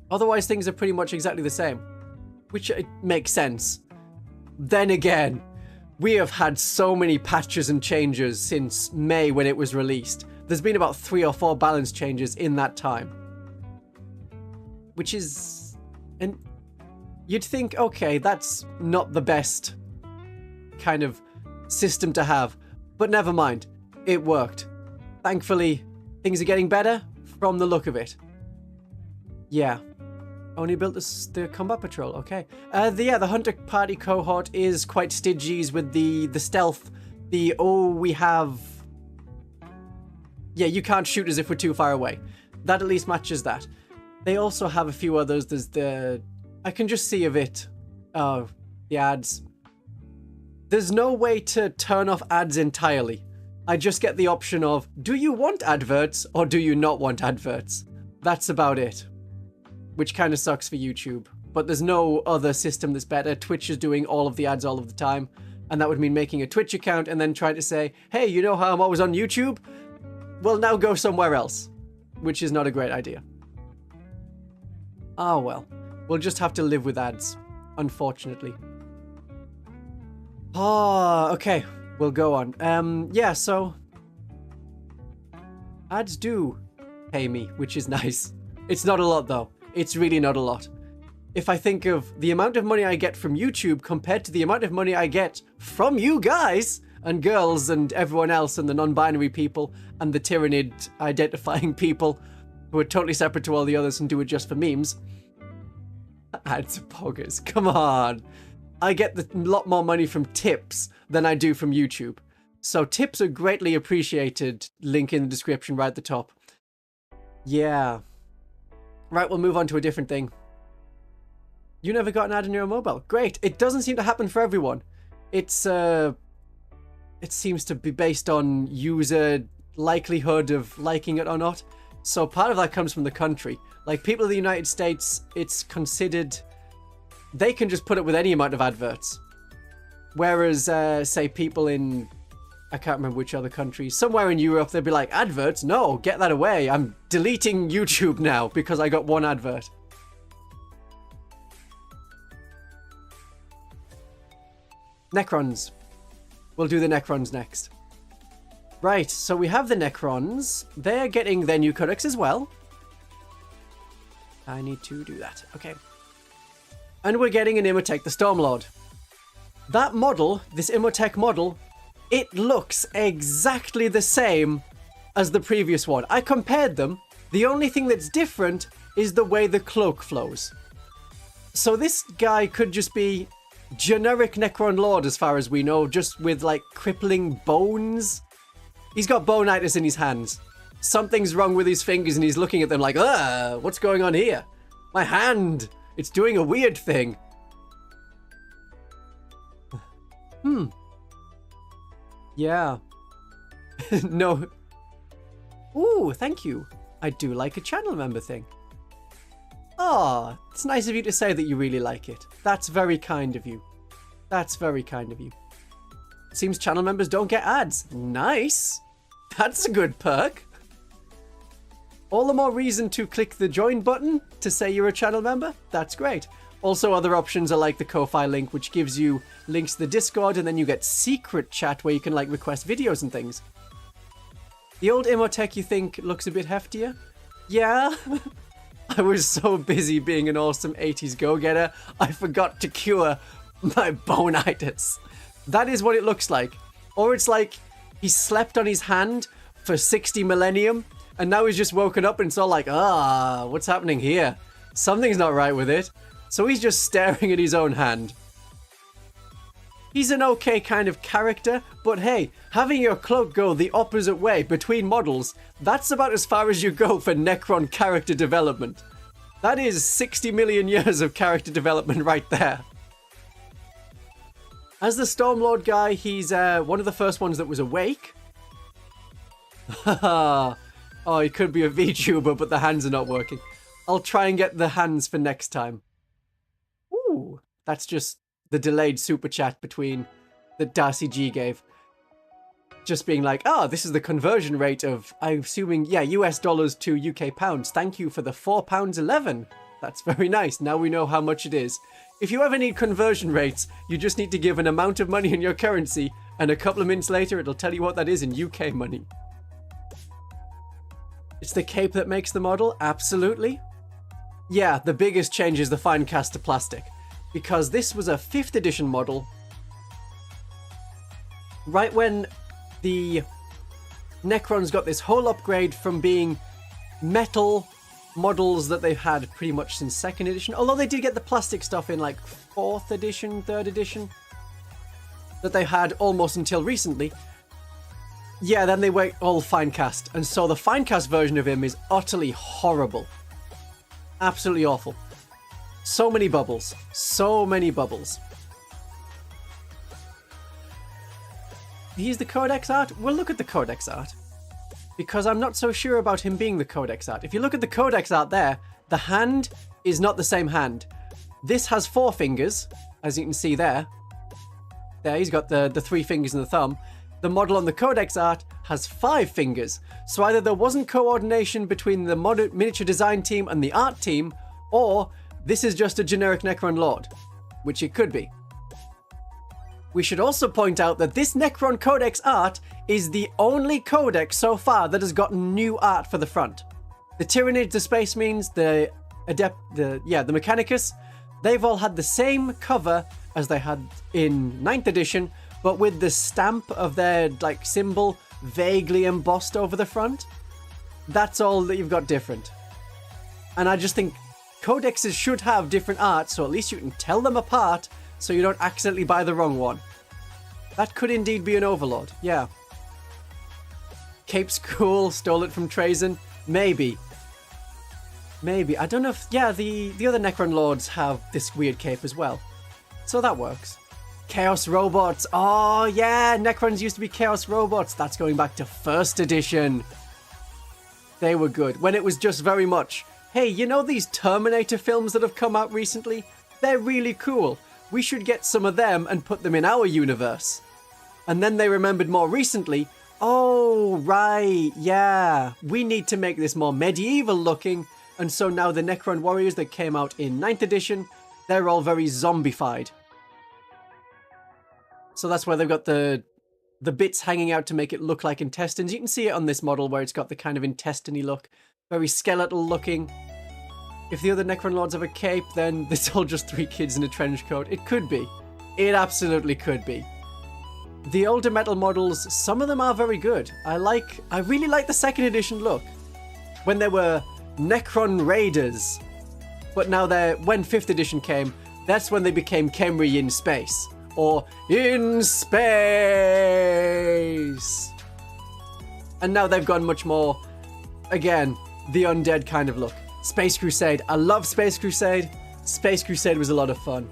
Otherwise, things are pretty much exactly the same, which makes sense. Then again, we have had so many patches and changes since May when it was released. There's been about 3 or 4 balance changes in that time. Which is... And You'd think, okay, that's not the best kind of system to have, but never mind. It worked. Thankfully, things are getting better from the look of it. Yeah. Only built the combat patrol, okay. The hunter party cohort is quite stidgies with the stealth. We have... Yeah, you can't shoot as if we're too far away. That at least matches that. They also have a few others. There's the... I can just see of it. Oh, the ads. There's no way to turn off ads entirely. I just get the option of, do you want adverts or do you not want adverts? That's about it. Which kind of sucks for YouTube. But there's no other system that's better. Twitch is doing all of the ads all of the time. And that would mean making a Twitch account and then trying to say, hey, you know how I'm always on YouTube? Well, now go somewhere else. Which is not a great idea. Ah, well. We'll just have to live with ads, unfortunately. Oh, okay. We'll go on. Yeah, so... ads do pay me, which is nice. It's not a lot, though. It's really not a lot. If I think of the amount of money I get from YouTube compared to the amount of money I get from you guys and girls and everyone else and the non-binary people and the tyrannid identifying people who are totally separate to all the others and do it just for memes... Ads are poggers. Come on. I get a lot more money from tips than I do from YouTube. So tips are greatly appreciated. Link in the description right at the top. Yeah. Right, we'll move on to a different thing. You never got an ad on your mobile. Great. It doesn't seem to happen for everyone. It seems to be based on user likelihood of liking it or not. So part of that comes from the country. Like, people in the United States, it's considered... they can just put it with any amount of adverts. Whereas, say, people in... I can't remember which other countries. Somewhere in Europe, they'd be like, adverts? No, get that away. I'm deleting YouTube now because I got one advert. Necrons. We'll do the Necrons next. Right, so we have the Necrons. They're getting their new codex as well. I need to do that. Okay. And we're getting an Imhotep the Stormlord. That model, this Imhotep model, it looks exactly the same as the previous one. I compared them. The only thing that's different is the way the cloak flows. So this guy could just be generic Necron Lord as far as we know, just with like crippling bones. He's got bonitis in his hands. Something's wrong with his fingers and he's looking at them like, ugh, what's going on here? My hand, it's doing a weird thing. Yeah. No. Ooh, thank you. I do like a channel member thing. Oh, it's nice of you to say that you really like it. That's very kind of you. That's very kind of you. Seems channel members don't get ads. Nice. That's a good perk. All the more reason to click the join button to say you're a channel member. That's great. Also, other options are like the Ko-Fi link, which gives you links to the Discord, and then you get secret chat where you can like request videos and things. The old Imhotep, you think, looks a bit heftier? Yeah. I was so busy being an awesome 80s go-getter, I forgot to cure my bonitis. That is what it looks like. Or it's like he slept on his hand for 60 millennium, and now he's just woken up and it's all like, ah, what's happening here? Something's not right with it. So he's just staring at his own hand. He's an okay kind of character, but hey, having your cloak go the opposite way between models, that's about as far as you go for Necron character development. That is 60 million years of character development right there. As the Stormlord guy, he's one of the first ones that was awake. Oh, he could be a VTuber, but the hands are not working. I'll try and get the hands for next time. Ooh, that's just the delayed super chat between that Darcy G gave. Just being like, oh, this is the conversion rate of, I'm assuming, yeah, US dollars to UK pounds. Thank you for the £4.11. That's very nice. Now we know how much it is. If you ever need conversion rates, you just need to give an amount of money in your currency, and a couple of minutes later, it'll tell you what that is in UK money. It's the cape that makes the model? Absolutely. Yeah, the biggest change is the fine cast to plastic. because this was a 5th edition model. Right when the Necrons got this whole upgrade from being metal models that they've had pretty much since 2nd edition. Although they did get the plastic stuff in like 4th edition, 3rd edition. That they had almost until recently. Yeah, then they went all Finecast. And so the Finecast version of him is utterly horrible. Absolutely awful. So many bubbles. So many bubbles. He's the Codex art? We'll look at the Codex art. Because I'm not so sure about him being the Codex art. If you look at the Codex art there, the hand is not the same hand. This has 4 fingers, as you can see there. There, he's got the 3 fingers and the thumb. The model on the Codex art has 5 fingers. So either there wasn't coordination between the miniature design team and the art team, or this is just a generic Necron Lord, which it could be. We should also point out that this Necron Codex art is the only Codex so far that has gotten new art for the front. The Tyranids, the Space Marines, the Mechanicus, they've all had the same cover as they had in 9th edition, but with the stamp of their like symbol vaguely embossed over the front. That's all that you've got different. And I just think Codexes should have different art, so at least you can tell them apart so you don't accidentally buy the wrong one. That could indeed be an Overlord, yeah. Cape's cool, stole it from Trazen. Maybe. Maybe. I don't know if... Yeah, the other Necron Lords have this weird cape as well. So that works. Chaos Robots. Oh, yeah, Necrons used to be Chaos Robots. That's going back to 1st edition. They were good. When it was just very much, hey, you know these Terminator films that have come out recently? They're really cool. We should get some of them and put them in our universe. And then they remembered more recently, oh, right, yeah, we need to make this more medieval looking. And so now the Necron Warriors that came out in 9th edition, they're all very zombified. So that's why they've got the bits hanging out to make it look like intestines. You can see it on this model where it's got the kind of intestine-y look. Very skeletal looking. If the other Necron Lords have a cape, then it's all just 3 kids in a trench coat. It could be. It absolutely could be. The older metal models, some of them are very good. I really like the 2nd edition look. When they were Necron Raiders. But now when 5th edition came, that's when they became Khemri in space. Or in space. And now they've gone much more, again, the undead kind of look. Space Crusade. I love Space Crusade. Space Crusade was a lot of fun.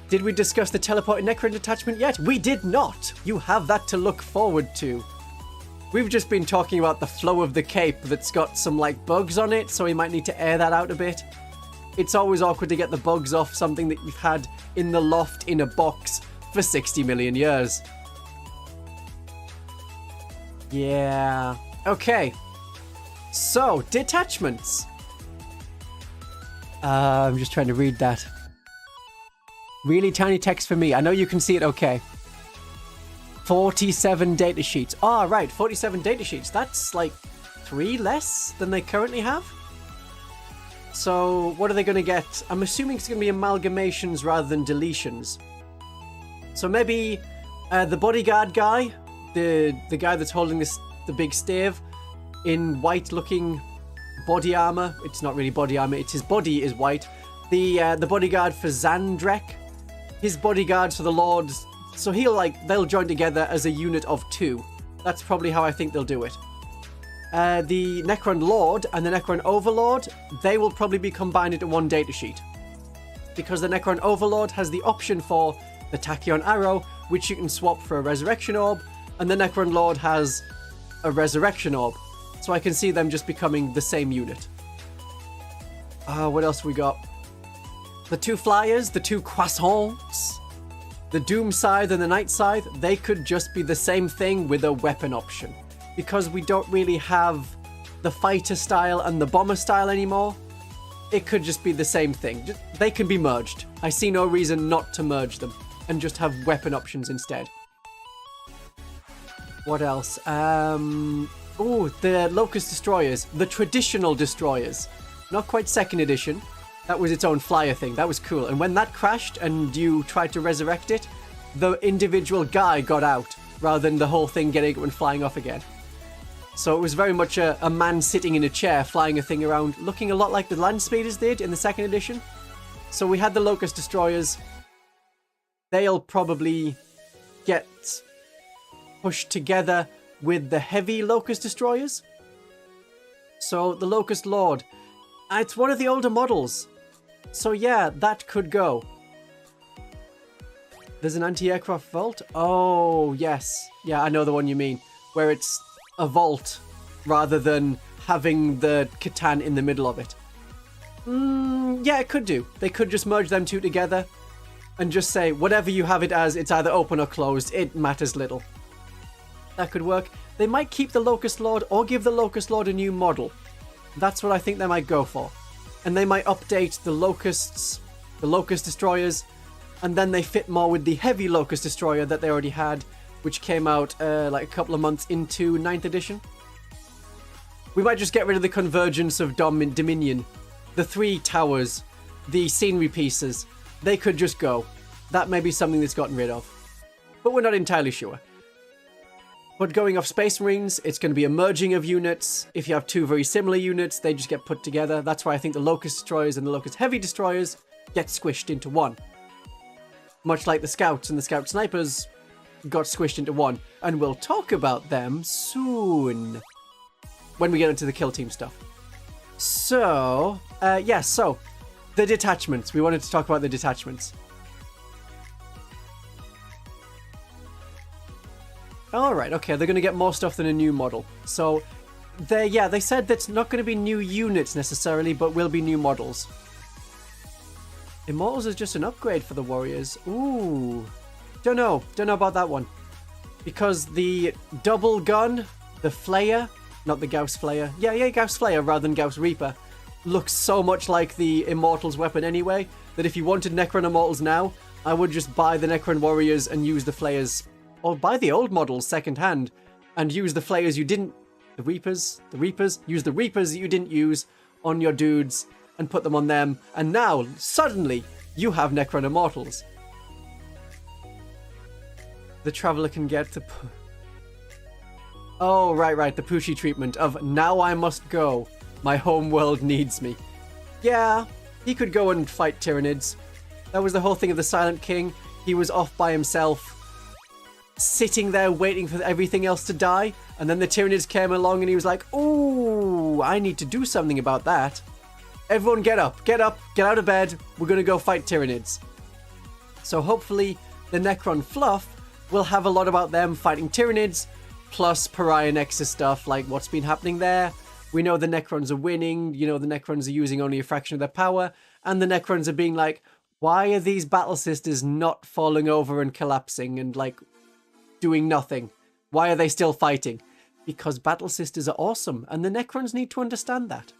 Did we discuss the teleported Necron detachment yet? We did not. You have that to look forward to. We've just been talking about the flow of the cape that's got some like bugs on it, so we might need to air that out a bit. It's always awkward to get the bugs off something that you've had in the loft in a box for 60 million years. Yeah. Okay. So, detachments. I'm just trying to read that. Really tiny text for me. I know you can see it okay. 47 datasheets. Oh, right. 47 datasheets. That's like 3 less than they currently have. So, what are they going to get? I'm assuming it's going to be amalgamations rather than deletions. So maybe the bodyguard guy, the guy that's holding the big stave, in white-looking body armor. It's not really body armor. It's his body is white. The bodyguard for Zandrek, his bodyguards for the Lords. So they'll join together as a unit of 2. That's probably how I think they'll do it. The Necron Lord and the Necron Overlord, they will probably be combined into one datasheet. Because the Necron Overlord has the option for the Tachyon Arrow, which you can swap for a Resurrection Orb, and the Necron Lord has a Resurrection Orb. So I can see them just becoming the same unit. What else we got? The 2 Flyers, the 2 Croissants, the Doom Scythe and the Night Scythe, they could just be the same thing with a weapon option. Because we don't really have the fighter style and the bomber style anymore, it could just be the same thing. They can be merged. I see no reason not to merge them and just have weapon options instead. What else? The Locust Destroyers. The traditional destroyers. Not quite 2nd edition. That was its own flyer thing. That was cool. And when that crashed and you tried to resurrect it, the individual guy got out rather than the whole thing getting and flying off again. So it was very much a man sitting in a chair flying a thing around, looking a lot like the land speeders did in the second edition. So we had the Locust Destroyers. They'll probably get pushed together with the heavy Locust Destroyers. So the Locust Lord, it's one of the older models. So yeah, that could go. There's an anti-aircraft vault? Oh, yes. Yeah, I know the one you mean. Where it's a vault rather than having the Catan in the middle of it. Yeah, it could do. They could just merge them two together and just say, whatever you have it as, it's either open or closed. It matters little. That could work. They might keep the Locust Lord or give the Locust Lord a new model. That's what I think they might go for. And they might update the Locusts, the Locust Destroyers, and then they fit more with the heavy Locust Destroyer that they already had, which came out like a couple of months into 9th edition. We might just get rid of the convergence of Dominion. The 3 towers, the scenery pieces, they could just go. That may be something that's gotten rid of. But we're not entirely sure. But going off Space Marines, it's going to be a merging of units. If you have 2 very similar units, they just get put together. That's why I think the Locust Destroyers and the Locust Heavy Destroyers get squished into one. Much like the Scouts and the Scout Snipers got squished into one. And we'll talk about them soon. When we get into the kill team stuff. So, so the detachments. We wanted to talk about the detachments. Alright, okay, they're going to get more stuff than a new model. So, they said that's not going to be new units necessarily, but will be new models. Immortals is just an upgrade for the Warriors. Ooh. Don't know about that one. Because the double gun, the Flayer, not the Gauss Flayer. Yeah, Gauss Flayer rather than Gauss Reaper. Looks so much like the Immortals weapon anyway, that if you wanted Necron Immortals now, I would just buy the Necron Warriors and use the Flayers. Or buy the old models second hand and use the Flayers you didn't... The Reapers? Use the Reapers that you didn't use on your dudes and put them on them. And now, suddenly, you have Necron Immortals. The Traveler can get the... Oh, right, the Pushy treatment of, now I must go. My home world needs me. Yeah, he could go and fight Tyranids. That was the whole thing of the Silent King. He was off by himself, sitting there waiting for everything else to die, and then the Tyranids came along and he was like, ooh, I need to do something about that. Everyone get up, get out of bed, we're gonna go fight Tyranids. So hopefully the Necron fluff will have a lot about them fighting Tyranids, plus Pariah Nexus stuff, like what's been happening there. We know the Necrons are winning, the Necrons are using only a fraction of their power, and the Necrons are being like, why are these Battle Sisters not falling over and collapsing and like doing nothing? Why are they still fighting? Because Battle Sisters are awesome, and the Necrons need to understand that.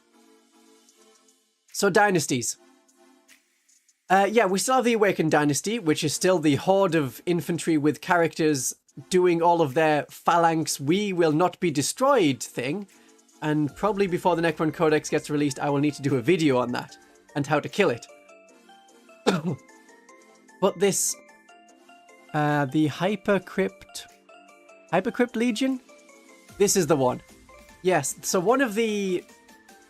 So dynasties. We still have the Awakened Dynasty, which is still the horde of infantry with characters doing all of their phalanx we will not be destroyed thing. And probably before the Necron Codex gets released, I will need to do a video on that and how to kill it. But this, the Hypercrypt Legion, this is the one. Yes, so one of the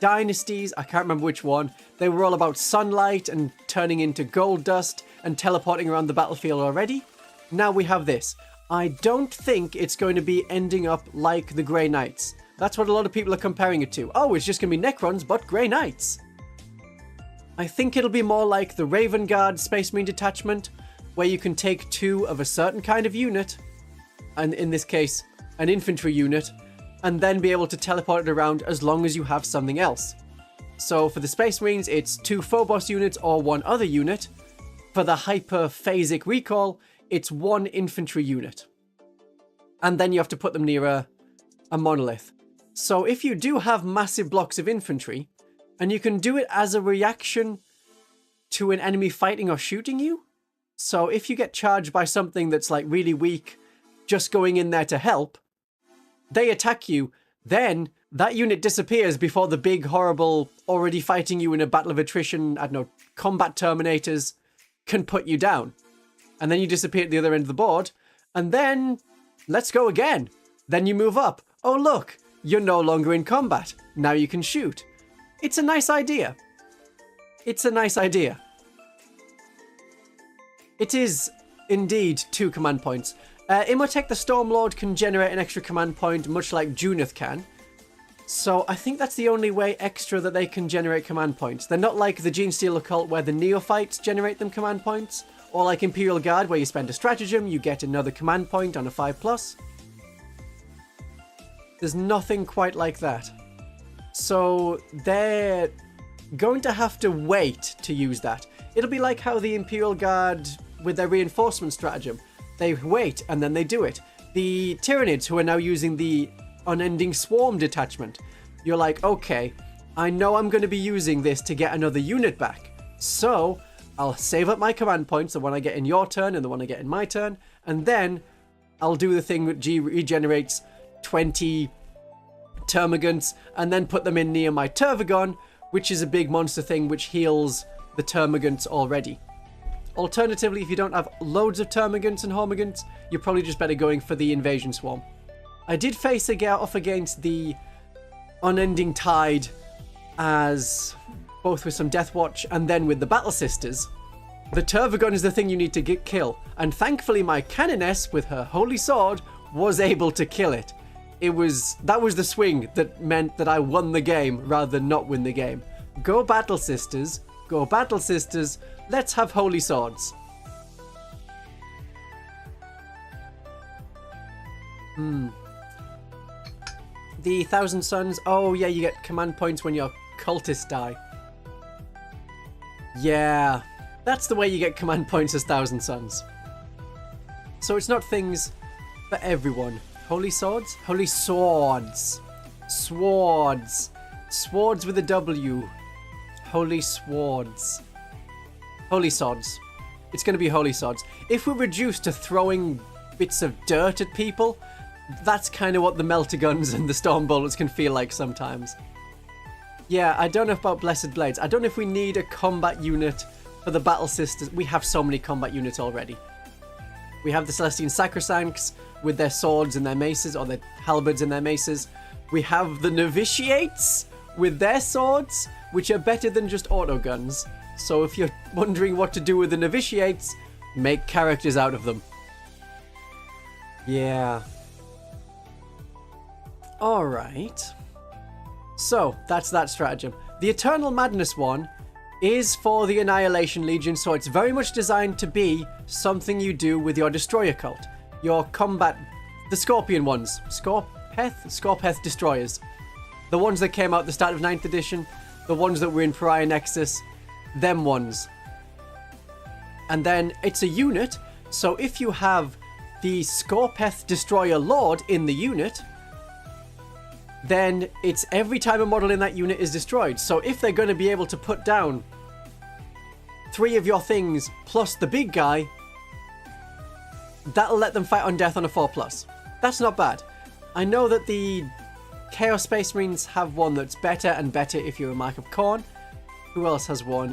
dynasties, I can't remember which one, they were all about sunlight and turning into gold dust and teleporting around the battlefield already. Now we have this. I don't think it's going to be ending up like the Grey Knights. That's what a lot of people are comparing it to. Oh, it's just going to be Necrons, but Grey Knights. I think it'll be more like the Raven Guard Space Marine detachment, where you can take 2 of a certain kind of unit, and in this case, an infantry unit, and then be able to teleport it around as long as you have something else. So for the Space Marines, it's 2 Phobos units or 1 other unit. For the Hyperphasic Recall, it's 1 infantry unit. And then you have to put them near a monolith. So if you do have massive blocks of infantry, and you can do it as a reaction to an enemy fighting or shooting you. So if you get charged by something that's like really weak, just going in there to help, they attack you, then that unit disappears before the big, horrible, already fighting you in a battle of attrition, I don't know, combat terminators can put you down. And then you disappear at the other end of the board, and then let's go again. Then you move up. Oh, look, you're no longer in combat. Now you can shoot. It's a nice idea. It's a nice idea. It is indeed 2 command points. Imhotep the Stormlord can generate an extra command point, much like Junith can. So I think that's the only way extra that they can generate command points. They're not like the Genestealer Occult where the Neophytes generate them command points, or like Imperial Guard where you spend a stratagem, you get another command point on a 5+. There's nothing quite like that. So they're going to have to wait to use that. It'll be like how the Imperial Guard with their reinforcement stratagem, they wait and then they do it. The Tyranids who are now using the Unending Swarm detachment, you're like, okay, I know I'm going to be using this to get another unit back, so I'll save up my command points, the one I get in your turn and the one I get in my turn, and then I'll do the thing that regenerates 20 termagants and then put them in near my Tervagon, which is a big monster thing which heals the termagants already. Alternatively, if you don't have loads of termagants and hormagants, you're probably just better going for the Invasion Swarm. I did face off against the Unending Tide as both with some Death Watch and then with the Battle Sisters. The Tervagon is the thing you need to kill, and thankfully my Canoness with her Holy Sword was able to kill it. That was the swing that meant that I won the game rather than not win the game. Go Battle Sisters, go Battle Sisters, let's have Holy Swords. The Thousand Suns, oh yeah, you get command points when your cultists die. Yeah, that's the way you get command points as Thousand Suns. So it's not things for everyone. Holy Swords? Holy Swords. Swords. Swords with a W. Holy Swords. Holy Swords. It's going to be Holy Swords. If we're reduced to throwing bits of dirt at people, that's kind of what the Melter Guns and the Storm Bullets can feel like sometimes. Yeah, I don't know about Blessed Blades. I don't know if we need a combat unit for the Battle Sisters. We have so many combat units already. We have the Celestine Sacrosancts with their swords and their maces, or their halberds and their maces. We have the Novitiates with their swords, which are better than just autoguns. So if you're wondering what to do with the Novitiates, make characters out of them. Yeah. Alright. So, that's that stratagem. The Eternal Madness one is for the Annihilation Legion, so it's very much designed to be something you do with your Destroyer cult. Your combat... the Scorpion ones. Scorpeth Destroyers. The ones that came out at the start of 9th edition. The ones that were in Pariah Nexus. Them ones. And then it's a unit, so if you have the Scorpeth Destroyer Lord in the unit, then it's every time a model in that unit is destroyed. So if they're going to be able to put down 3 of your things plus the big guy, that'll let them fight on death on a 4+. That's not bad. I know that the Chaos Space Marines have one that's better and better if you're a Mark of Khorne. Who else has one?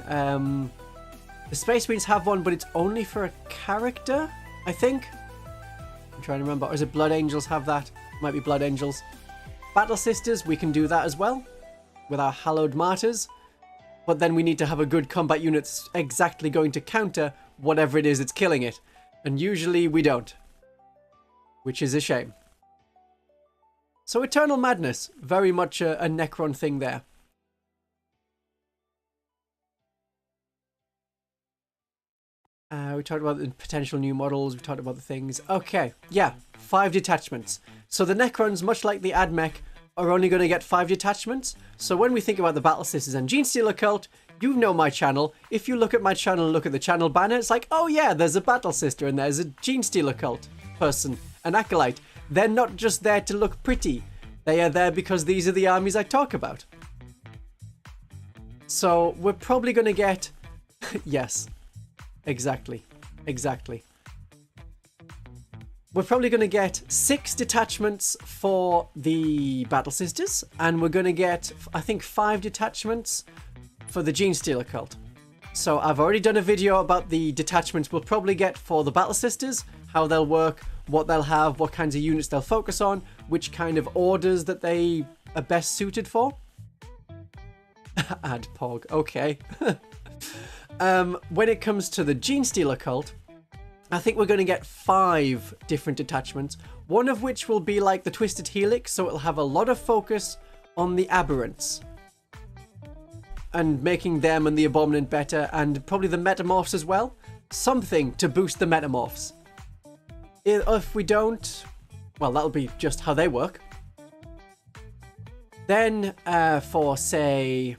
The Space Marines have one, but it's only for a character, I think. I'm trying to remember. Or is it Blood Angels have that? Might be Blood Angels. Battle Sisters, we can do that as well with our Hallowed Martyrs. But then we need to have a good combat unit that's exactly going to counter whatever it is that's killing it. And usually we don't. Which is a shame. So Eternal Madness, very much a Necron thing there. We talked about the potential new models, we talked about the things. Okay, yeah, 5 detachments. So the Necrons, much like the AdMech, are only going to get 5 detachments. So when we think about the Battle Sisters and Genestealer Cult, you know my channel. If you look at my channel and look at the channel banner, it's like, oh yeah, there's a Battle Sister and there's a Genestealer Cult person, an Acolyte. They're not just there to look pretty. They are there because these are the armies I talk about. So we're probably going to get... yes. Exactly. we're probably going to get 6 detachments for the Battle Sisters, and we're going to get, I think, 5 detachments for the Genestealer cult. So I've already done a video about the detachments we'll probably get for the Battle Sisters, how they'll work, what they'll have, what kinds of units they'll focus on, which kind of orders that they are best suited for. Add Pog, okay. When it comes to the Genestealer cult, I think we're going to get 5 different detachments, one of which will be like the Twisted Helix, so it'll have a lot of focus on the Aberrants and making them and the Abominant better, and probably the Metamorphs as well. Something to boost the Metamorphs. If we don't, well, that'll be just how they work. Then for, say,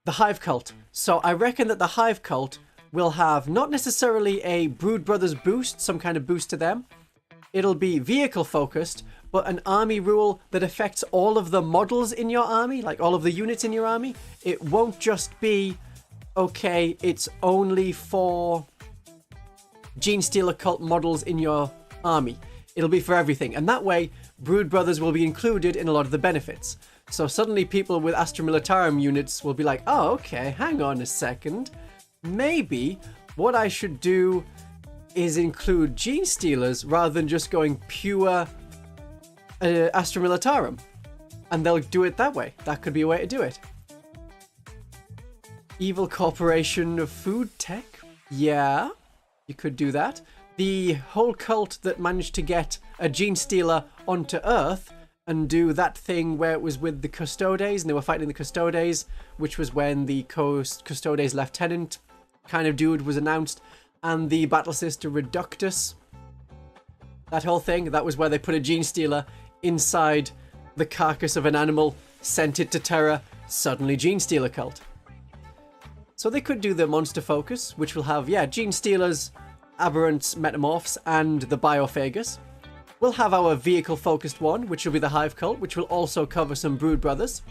the Hive cult. So I reckon that the Hive cult will have not necessarily a Brood Brothers boost, some kind of boost to them. It'll be vehicle focused, but an army rule that affects all of the models in your army, like all of the units in your army. It won't just be, okay, it's only for Genestealer cult models in your army. It'll be for everything, and that way Brood Brothers will be included in a lot of the benefits. So suddenly people with Astra Militarum units will be like, oh, okay, hang on a second. Maybe what I should do is include Genestealers rather than just going pure Astra Militarum. And they'll do it that way. That could be a way to do it. Evil Corporation of Food Tech? Yeah, you could do that. The whole cult that managed to get a Genestealer onto Earth and do that thing where it was with the Custodes, and they were fighting the Custodes, which was when the Custodes Lieutenant kind of dude was announced, and the Battle Sister Reductus. That whole thing, that was where they put a Genestealer inside the carcass of an animal, sent it to Terra, suddenly Genestealer cult. So they could do the monster focus, which will have, yeah, Genestealers, Aberrants, Metamorphs, and the Biophagus. We'll have our vehicle-focused one, which will be the Hive cult, which will also cover some Brood Brothers.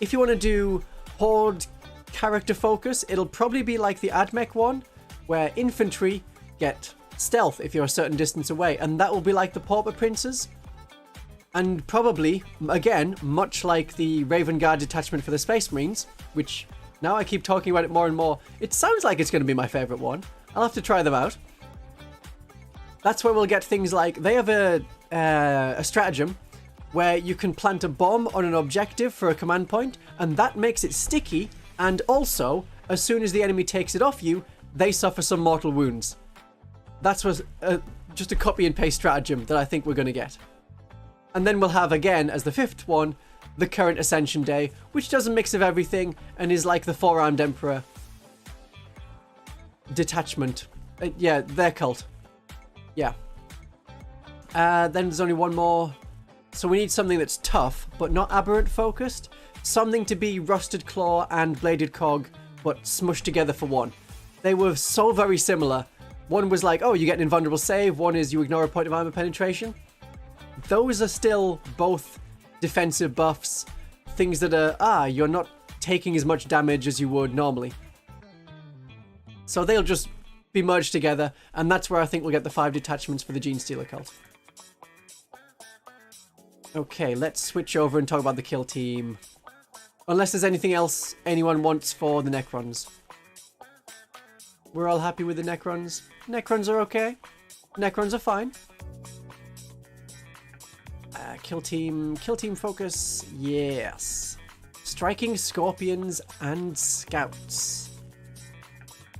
If you want to do Horde character focus, it'll probably be like the Admech one, where infantry get stealth if you're a certain distance away, and that will be like the Pauper Princes. And probably, again, much like the Raven Guard detachment for the Space Marines, which now I keep talking about it more and more, it sounds like it's going to be my favourite one. I'll have to try them out. That's where we'll get things like, they have a stratagem where you can plant a bomb on an objective for a command point, and that makes it sticky, and also, as soon as the enemy takes it off you, they suffer some mortal wounds. That's just a copy and paste stratagem that I think we're going to get. And then we'll have, again, as the 5th one, the current Ascension Day, which does a mix of everything, and is like the 4-armed Emperor detachment. Yeah, their cult. Yeah. Then there's only one more. So we need something that's tough, but not aberrant focused. Something to be Rusted Claw and Bladed Cog, but smushed together for one. They were so very similar. One was like, oh, you get an invulnerable save. One is you ignore a point of armor penetration. Those are still both defensive buffs. Things that are, you're not taking as much damage as you would normally. So they'll just be merged together, and that's where I think we'll get the 5 detachments for the Genestealer cult. Okay, let's switch over and talk about the kill team. Unless there's anything else anyone wants for the Necrons. We're all happy with the Necrons. Necrons are okay. Necrons are fine. Kill team focus, yes. Striking Scorpions and Scouts.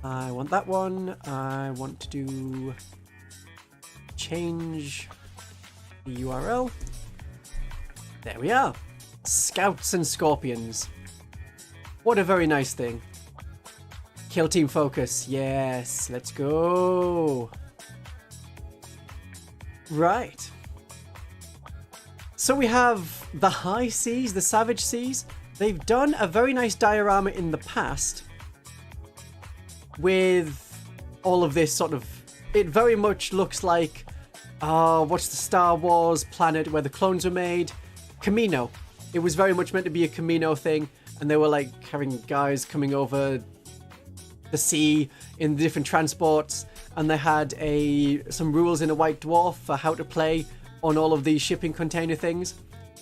I want that one. I want to do change the URL. There we are. Scouts and Scorpions. What a very nice thing. Kill team focus. Yes, let's go. Right. So we have the High Seas, the Savage Seas. They've done a very nice diorama in the past with all of this sort of, it very much looks like, what's the Star Wars planet where the clones were made? Camino. It was very much meant to be a Camino thing, and they were like having guys coming over the sea in different transports, and they had some rules in a White Dwarf for how to play on all of these shipping container things.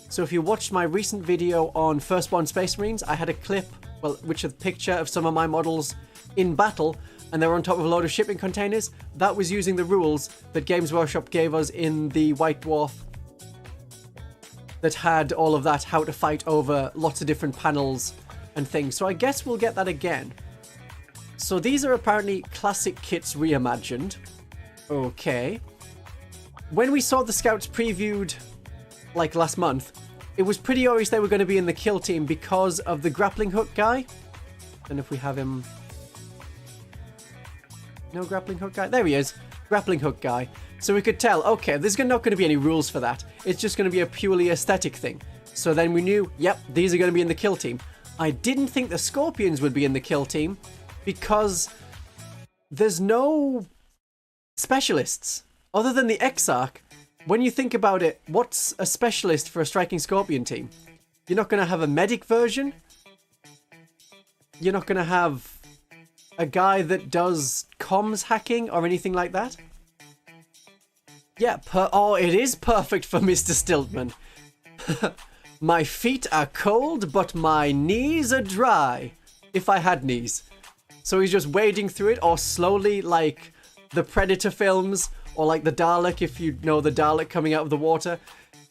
So if you watched my recent video on Firstborn Space Marines, I had a clip, well, which is a picture of some of my models in battle, and they were on top of a load of shipping containers. That was using the rules that Games Workshop gave us in the White Dwarf that had all of that, how to fight over lots of different panels and things. So I guess we'll get that again. So these are apparently classic kits reimagined. Okay. When we saw the scouts previewed, like last month, it was pretty obvious they were going to be in the kill team because of the grappling hook guy. And if we have him... No grappling hook guy? There he is. Grappling hook guy. So we could tell, okay, there's not going to be any rules for that. It's just going to be a purely aesthetic thing. So then we knew, yep, these are going to be in the kill team. I didn't think the Scorpions would be in the kill team because there's no specialists. Other than the Exarch, when you think about it, what's a specialist for a Striking Scorpion team? You're not going to have a medic version. You're not going to have a guy that does comms hacking or anything like that. Yeah, oh, it is perfect for Mr. Stiltman. My feet are cold, but my knees are dry. If I had knees. So he's just wading through it, or slowly, like the Predator films, or like the Dalek, if you know the Dalek coming out of the water.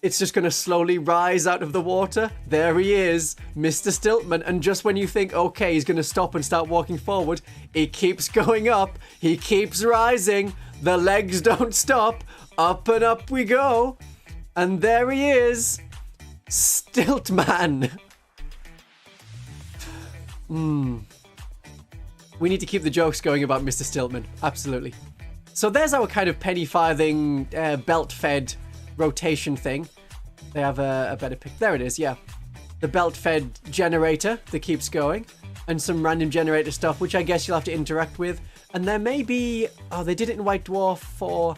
It's just going to slowly rise out of the water. There he is, Mr. Stiltman. And just when you think, okay, he's going to stop and start walking forward, he keeps going up. He keeps rising. The legs don't stop. Up and up we go. And there he is, Stiltman. We need to keep the jokes going about Mr. Stiltman. Absolutely. So there's our kind of penny farthing belt-fed rotation thing. They have a better pick. There it is, yeah. The belt-fed generator that keeps going. And some random generator stuff, which I guess you'll have to interact with. And there may be... Oh, they did it in White Dwarf for...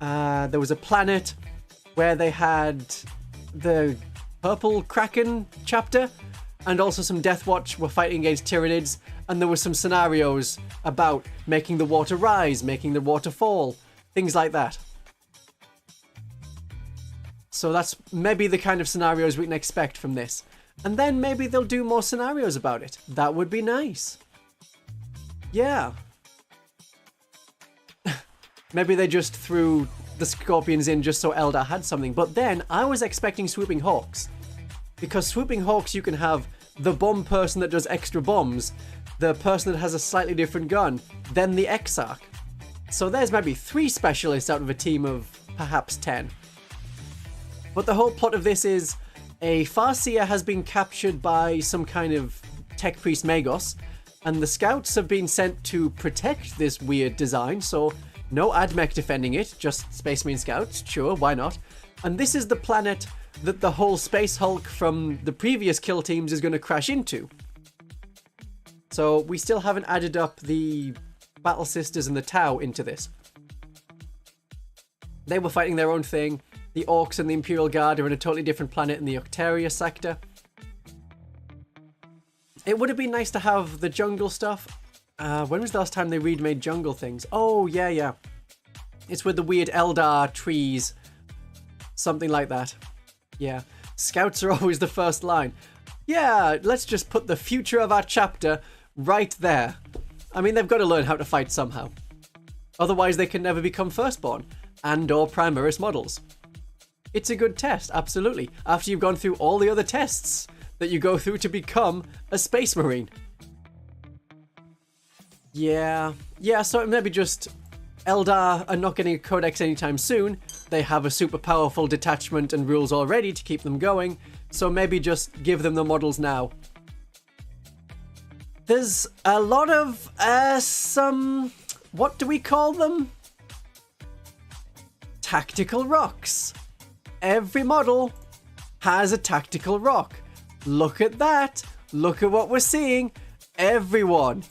there was a planet where they had the Purple Kraken chapter. And also some Deathwatch were fighting against Tyranids. And there were some scenarios about making the water rise, making the water fall. Things like that. So that's maybe the kind of scenarios we can expect from this. And then maybe they'll do more scenarios about it. That would be nice. Yeah. Maybe they just threw the Scorpions in just so Eldar had something. But then I was expecting Swooping Hawks. Because Swooping Hawks, you can have the bomb person that does extra bombs, the person that has a slightly different gun, then the Exarch. So there's maybe 3 specialists out of a team of perhaps 10. But the whole plot of this is a Farseer has been captured by some kind of tech priest Magos, and the scouts have been sent to protect this weird design, so no AdMech defending it, just Space Marine scouts, sure, why not? And this is the planet that the whole Space Hulk from the previous kill teams is going to crash into. So we still haven't added up the Battle Sisters and the Tau into this. They were fighting their own thing. The Orcs and the Imperial Guard are in a totally different planet in the Octaria sector. It would have been nice to have the jungle stuff. When was the last time they remade jungle things? Oh, yeah. It's with the weird Eldar trees. Something like that. Yeah. Scouts are always the first line. Yeah, let's just put the future of our chapter right there. I mean, they've got to learn how to fight somehow. Otherwise, they can never become Firstborn and or Primaris models. It's a good test, absolutely. After you've gone through all the other tests that you go through to become a Space Marine. Yeah, so maybe just Eldar are not getting a codex anytime soon. They have a super powerful detachment and rules already to keep them going. So maybe just give them the models now. There's a lot of some... What do we call them? Tactical rocks. Every model has a tactical rock. Look at that. Look at what we're seeing. Everyone.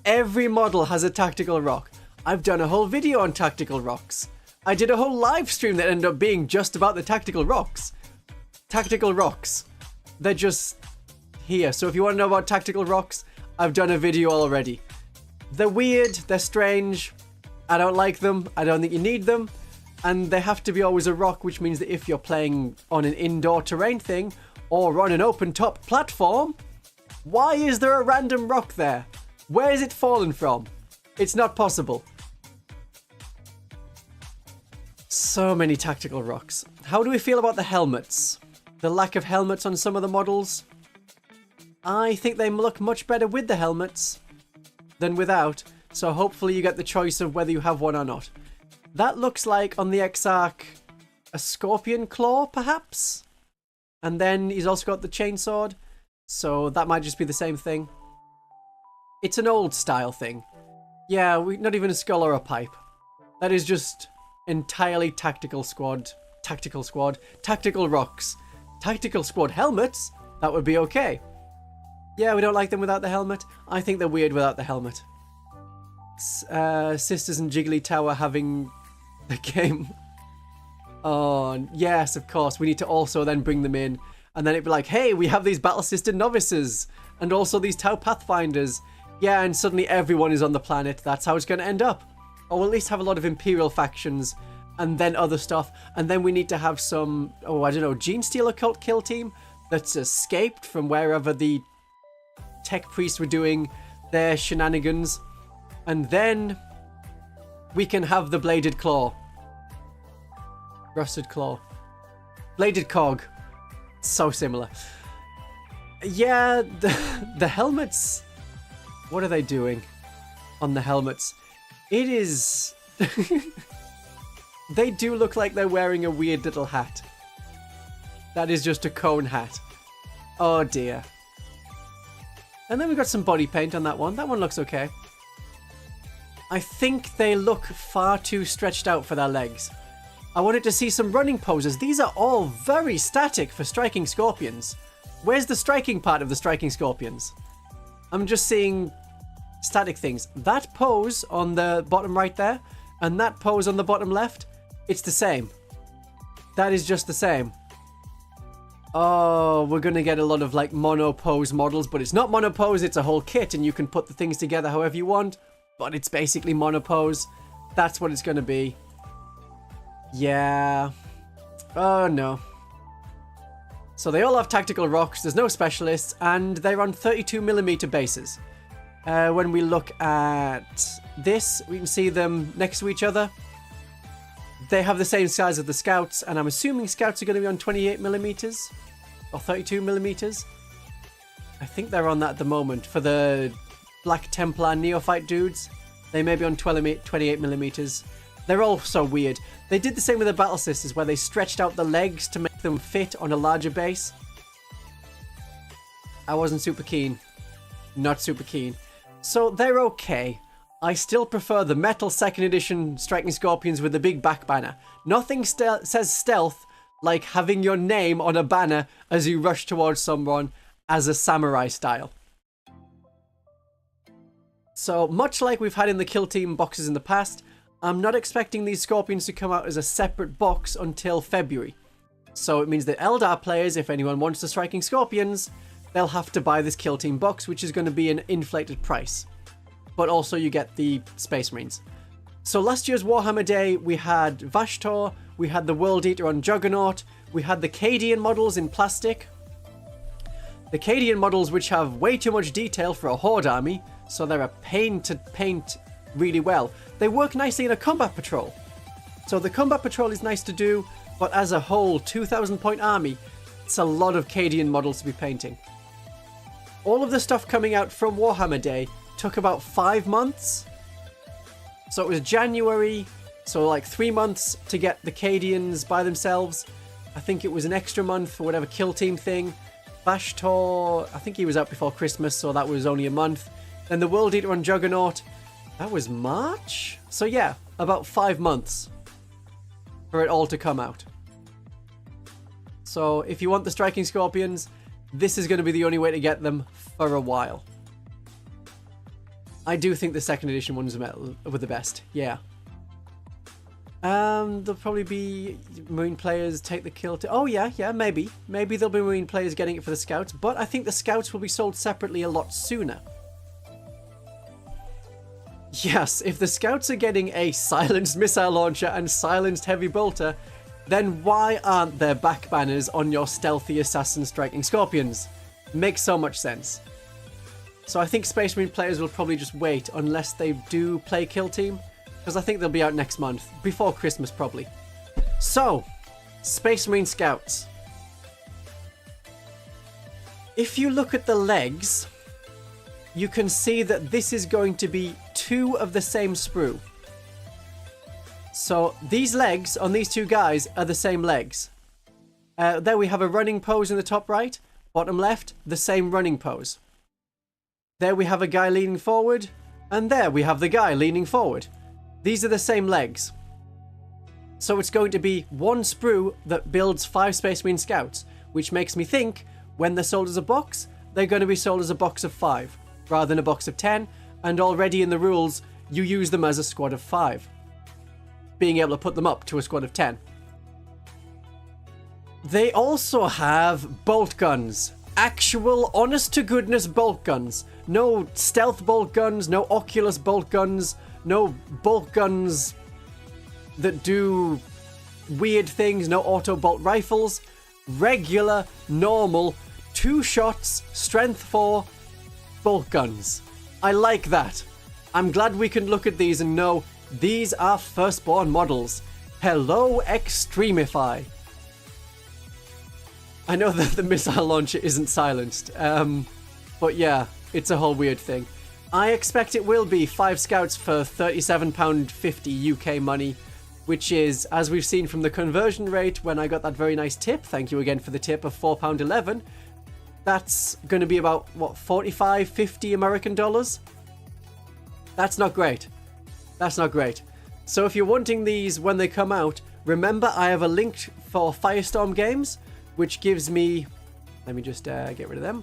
Every model has a tactical rock. I've done a whole video on tactical rocks. I did a whole live stream that ended up being just about the tactical rocks. Tactical rocks. They're just here. So if you want to know about tactical rocks, I've done a video already. They're weird. They're strange. I don't like them. I don't think you need them. And they have to be always a rock, which means that if you're playing on an indoor terrain thing or on an open top platform, why is there a random rock there? Where is it fallen from? It's not possible. So many tactical rocks. How do we feel about the helmets? The lack of helmets on some of the models? I think they look much better with the helmets than without. So hopefully you get the choice of whether you have one or not. That looks like on the Exarch a scorpion claw, perhaps? And then he's also got the chainsword. So that might just be the same thing. It's an old style thing. Yeah, not even a skull or a pipe. That is just entirely tactical squad. Tactical rocks. Tactical squad helmets? That would be okay. Yeah, we don't like them without the helmet. I think they're weird without the helmet. Sisters and Jiggly Tower having the game. Oh, yes, of course. We need to also then bring them in. And then it'd be like, hey, we have these Battle Sister Novices. And also these Tau Pathfinders. Yeah, and suddenly everyone is on the planet. That's how it's going to end up. Or we'll at least have a lot of Imperial factions. And then other stuff. And then we need to have some, oh, I don't know, Gene Stealer cult kill team that's escaped from wherever the tech priests were doing their shenanigans. And then we can have the Bladed Claw. Rusted Claw. Bladed Cog. So similar. Yeah, the helmets. What are they doing on the helmets? It is... They do look like they're wearing a weird little hat. That is just a cone hat. Oh dear. And then we've got some body paint on that one. That one looks okay. I think they look far too stretched out for their legs. I wanted to see some running poses. These are all very static for striking scorpions. Where's the striking part of the striking scorpions? I'm just seeing static things. That pose on the bottom right there, and that pose on the bottom left, it's the same. That is just the same. Oh, we're going to get a lot of like mono pose models, but it's not mono pose, it's a whole kit, and you can put the things together however you want, but it's basically mono pose. That's what it's going to be. Yeah. Oh no. So they all have tactical rocks, there's no specialists, and they're on 32mm bases. When we look at this, we can see them next to each other. They have the same size as the scouts, and I'm assuming scouts are going to be on 28mm or 32mm. I think they're on that at the moment. For the Black Templar Neophyte dudes, they may be on 28mm. They're all so weird. They did the same with the Battle Sisters, where they stretched out the legs to make them fit on a larger base. I wasn't super keen. Not super keen. So they're okay. I still prefer the metal 2nd edition Striking Scorpions with the big back banner. Nothing says stealth like having your name on a banner as you rush towards someone as a samurai style. So much like we've had in the Kill Team boxes in the past, I'm not expecting these Scorpions to come out as a separate box until February. So it means that Eldar players, if anyone wants the Striking Scorpions, they'll have to buy this Kill Team box, which is going to be an inflated price. But also you get the Space Marines. So last year's Warhammer Day, we had Vashtor, we had the World Eater on Juggernaut, we had the Cadian models in plastic. The Cadian models, which have way too much detail for a Horde army, so they're a pain to paint really well. They work nicely in a combat patrol. So the combat patrol is nice to do, but as a whole 2,000 point army, it's a lot of Cadian models to be painting. All of the stuff coming out from Warhammer Day took about 5 months. So it was January, so like 3 months to get the Cadians by themselves. I think it was an extra month for whatever Kill Team thing. Vashtor, I think he was out before Christmas, so that was only a month. Then the World Eater on Juggernaut, that was March? So yeah, about 5 months for it all to come out. So if you want the Striking Scorpions, this is going to be the only way to get them for a while. I do think the 2nd edition ones were the best, yeah. There'll probably be Marine players take the kill to... Oh yeah, maybe. Maybe there'll be Marine players getting it for the Scouts, but I think the Scouts will be sold separately a lot sooner. Yes, if the scouts are getting a silenced missile launcher and silenced heavy bolter, then why aren't there back banners on your stealthy assassin striking scorpions? Makes so much sense. So I think Space Marine players will probably just wait unless they do play Kill Team, because I think they'll be out next month, before Christmas probably. So, Space Marine Scouts. If you look at the legs, you can see that this is going to be 2 of the same sprue. So these legs on these 2 guys are the same legs. There we have a running pose in the top right, bottom left, the same running pose. There we have a guy leaning forward, and there we have the guy leaning forward. These are the same legs. So it's going to be 1 sprue that builds 5 Space Marine Scouts, which makes me think when they're sold as a box, they're going to be sold as a box of 5, rather than a box of 10, and already in the rules, you use them as a squad of 5. Being able to put them up to a squad of 10. They also have bolt guns. Actual, honest-to-goodness bolt guns. No stealth bolt guns, no Oculus bolt guns, no bolt guns that do weird things, no auto bolt rifles. Regular, normal, 2 shots, strength 4 bolt guns. I like that. I'm glad we can look at these and know these are firstborn models. Hello, Extremify. I know that the missile launcher isn't silenced, but yeah, it's a whole weird thing. I expect it will be 5 scouts for £37.50 UK money, which is, as we've seen from the conversion rate when I got that very nice tip, thank you again for the tip, of £4.11, that's going to be about, what, 45, 50 American dollars? That's not great. That's not great. So if you're wanting these when they come out, remember I have a link for Firestorm Games, which gives me... Let me just get rid of them.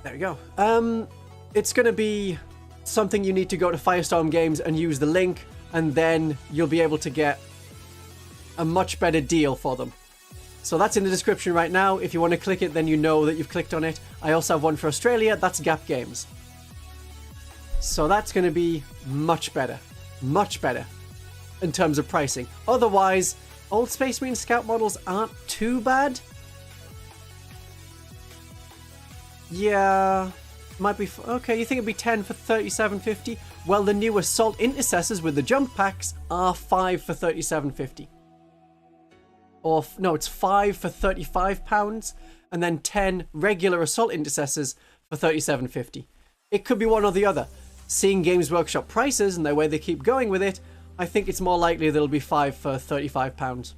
There we go. It's going to be something you need to go to Firestorm Games and use the link, and then you'll be able to get a much better deal for them. So that's in the description right now. If you want to click it, then you know that you've clicked on it. I also have one for Australia. That's Gap Games. So that's going to be much better. Much better in terms of pricing. Otherwise, old Space Marine Scout models aren't too bad. Yeah, might be... Okay, you think it'd be 10 for $37.50? Well, the new Assault Intercessors with the jump packs are 5 for $37.50. Or, no, it's 5 for £35, and then 10 regular Assault Intercessors for $37.50. It could be one or the other. Seeing Games Workshop prices and the way they keep going with it, I think it's more likely there'll be 5 for £35.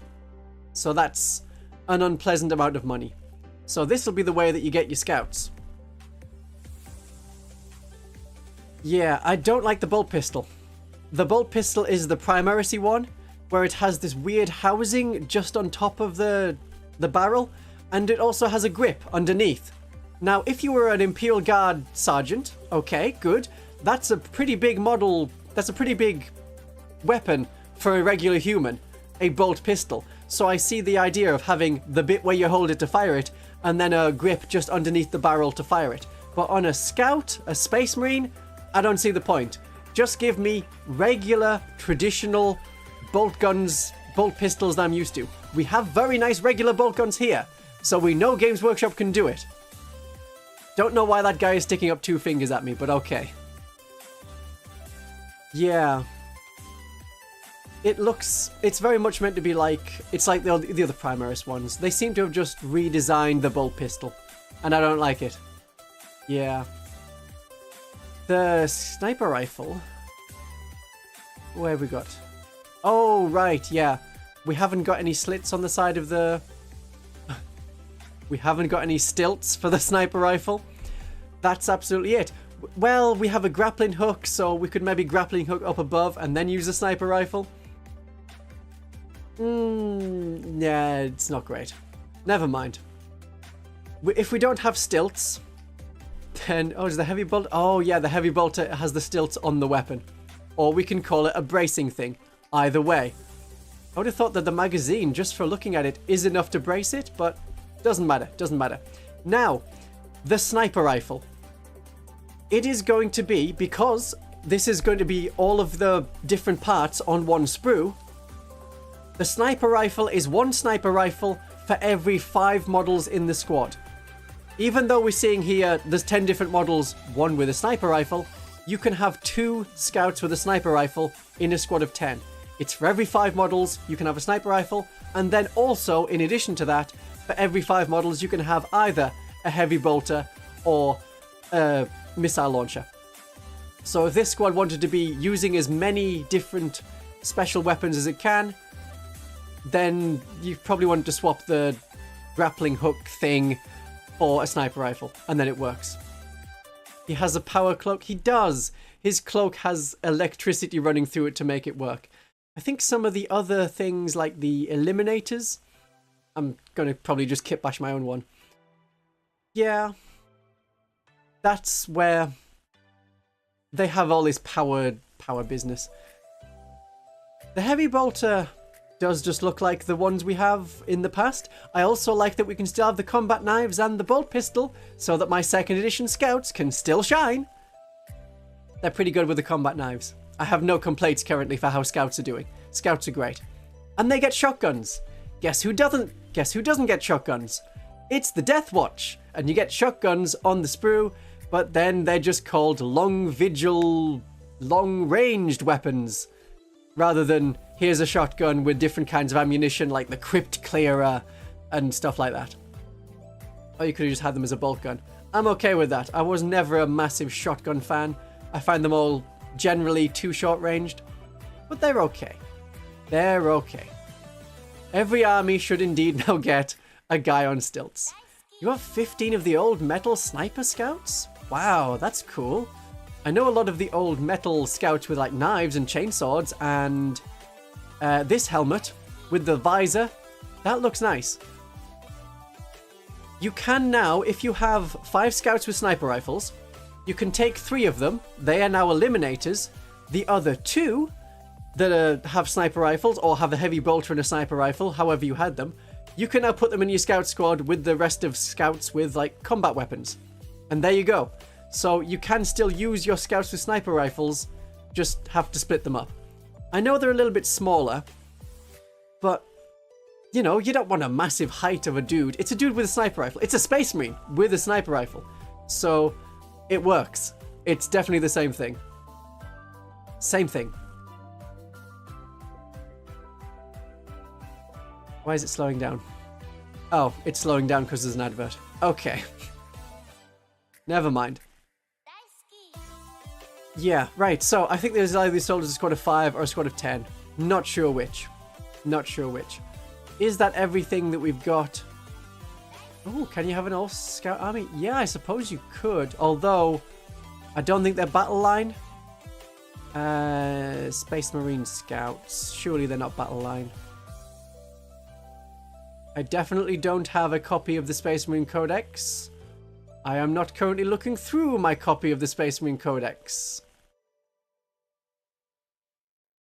So that's an unpleasant amount of money. So this will be the way that you get your scouts. Yeah, I don't like the bolt pistol. The bolt pistol is the Primacy one, where it has this weird housing just on top of the barrel, and it also has a grip underneath. Now, if you were an Imperial Guard sergeant, okay, good. That's a pretty big model, that's a pretty big weapon for a regular human, a bolt pistol. So I see the idea of having the bit where you hold it to fire it, and then a grip just underneath the barrel to fire it. But on a scout, a Space Marine, I don't see the point. Just give me regular, traditional bolt guns, bolt pistols that I'm used to. We have very nice regular bolt guns here, so we know Games Workshop can do it. Don't know why that guy is sticking up 2 fingers at me, but okay. Yeah. It's very much meant to be like, it's like the other Primaris ones. They seem to have just redesigned the bolt pistol, and I don't like it. Yeah. The sniper rifle. Where have we got? Oh, right, yeah. We haven't got any slits on the side of the... We haven't got any stilts for the sniper rifle. That's absolutely it. Well, we have a grappling hook, so we could maybe grappling hook up above and then use a sniper rifle. Yeah, it's not great. Never mind. If we don't have stilts, then... Oh, is the heavy bolt... Oh, yeah, the heavy bolter has the stilts on the weapon. Or we can call it a bracing thing. Either way. I would have thought that the magazine, just for looking at it, is enough to brace it, but doesn't matter. Doesn't matter. Now, the sniper rifle. It is going to be, because this is going to be all of the different parts on one sprue, the sniper rifle is one sniper rifle for every 5 models in the squad. Even though we're seeing here there's 10 different models, one with a sniper rifle, you can have 2 scouts with a sniper rifle in a squad of 10. It's for every 5 models you can have a sniper rifle, and then also in addition to that, for every 5 models you can have either a heavy bolter or a missile launcher. So if this squad wanted to be using as many different special weapons as it can, then you probably want to swap the grappling hook thing for a sniper rifle, and then it works. He has a power cloak. He does. His cloak has electricity running through it to make it work. I think some of the other things like the eliminators, I'm going to probably just kit bash my own one. Yeah. That's where they have all this power business. The heavy bolter does just look like the ones we have in the past. I also like that we can still have the combat knives and the bolt pistol, so that my 2nd edition scouts can still shine. They're pretty good with the combat knives. I have no complaints currently for how scouts are doing. Scouts are great. And they get shotguns. Guess who doesn't get shotguns? It's the Death Watch. And you get shotguns on the sprue, but then they're just called long-ranged weapons, rather than here's a shotgun with different kinds of ammunition like the Crypt Clearer and stuff like that. Or you could have just had them as a bolt gun. I'm okay with that. I was never a massive shotgun fan. I find them all generally too short-ranged, but they're okay. They're okay. Every army should indeed now get a guy on stilts. You have 15 of the old metal sniper scouts? Wow, that's cool. I know a lot of the old metal scouts with like knives and chainswords, and this helmet with the visor, that looks nice. You can now, if you have 5 scouts with sniper rifles, you can take 3 of them, they are now eliminators. The other 2 that have sniper rifles or have a heavy bolter and a sniper rifle, however you had them, you can now put them in your scout squad with the rest of scouts with like combat weapons. And there you go. So you can still use your scouts with sniper rifles, just have to split them up. I know they're a little bit smaller, but you know, you don't want a massive height of a dude. It's a dude with a sniper rifle. It's a space marine with a sniper rifle. So it works. It's definitely the same thing. Same thing. Why is it slowing down? Oh, it's slowing down because there's an advert. Okay. Never mind. Yeah, right. So I think there's either sold as a squad of 5 or a squad of 10. Not sure which. Not sure which. Is that everything that we've got? Oh, can you have an all-scout army? Yeah, I suppose you could. Although, I don't think they're battle line. Space Marine Scouts. Surely they're not battle line. I definitely don't have a copy of the Space Marine Codex. I am not currently looking through my copy of the Space Marine Codex.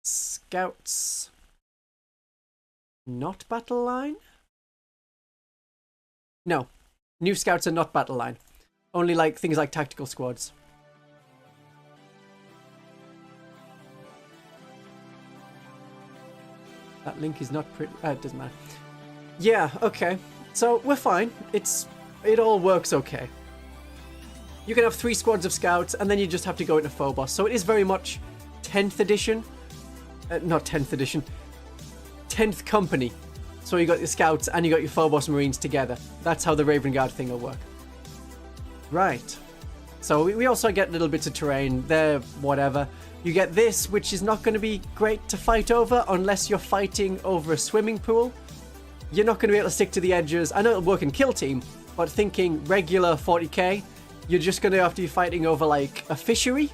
Scouts. Not battle line? No. New scouts are not battle line. Only like things like tactical squads. That link is not pretty. It doesn't matter. Yeah, okay. So we're fine. It all works okay. You can have 3 squads of scouts, and then you just have to go into Phobos. So it is very much 10th edition. Not 10th edition. 10th company. So you got your scouts and you got your Phobos Marines together. That's how the Raven Guard thing will work. Right. So we also get little bits of terrain. They're whatever. You get this, which is not going to be great to fight over unless you're fighting over a swimming pool. You're not going to be able to stick to the edges. I know it'll work in Kill Team, but thinking regular 40k, you're just going to have to be fighting over like a fishery.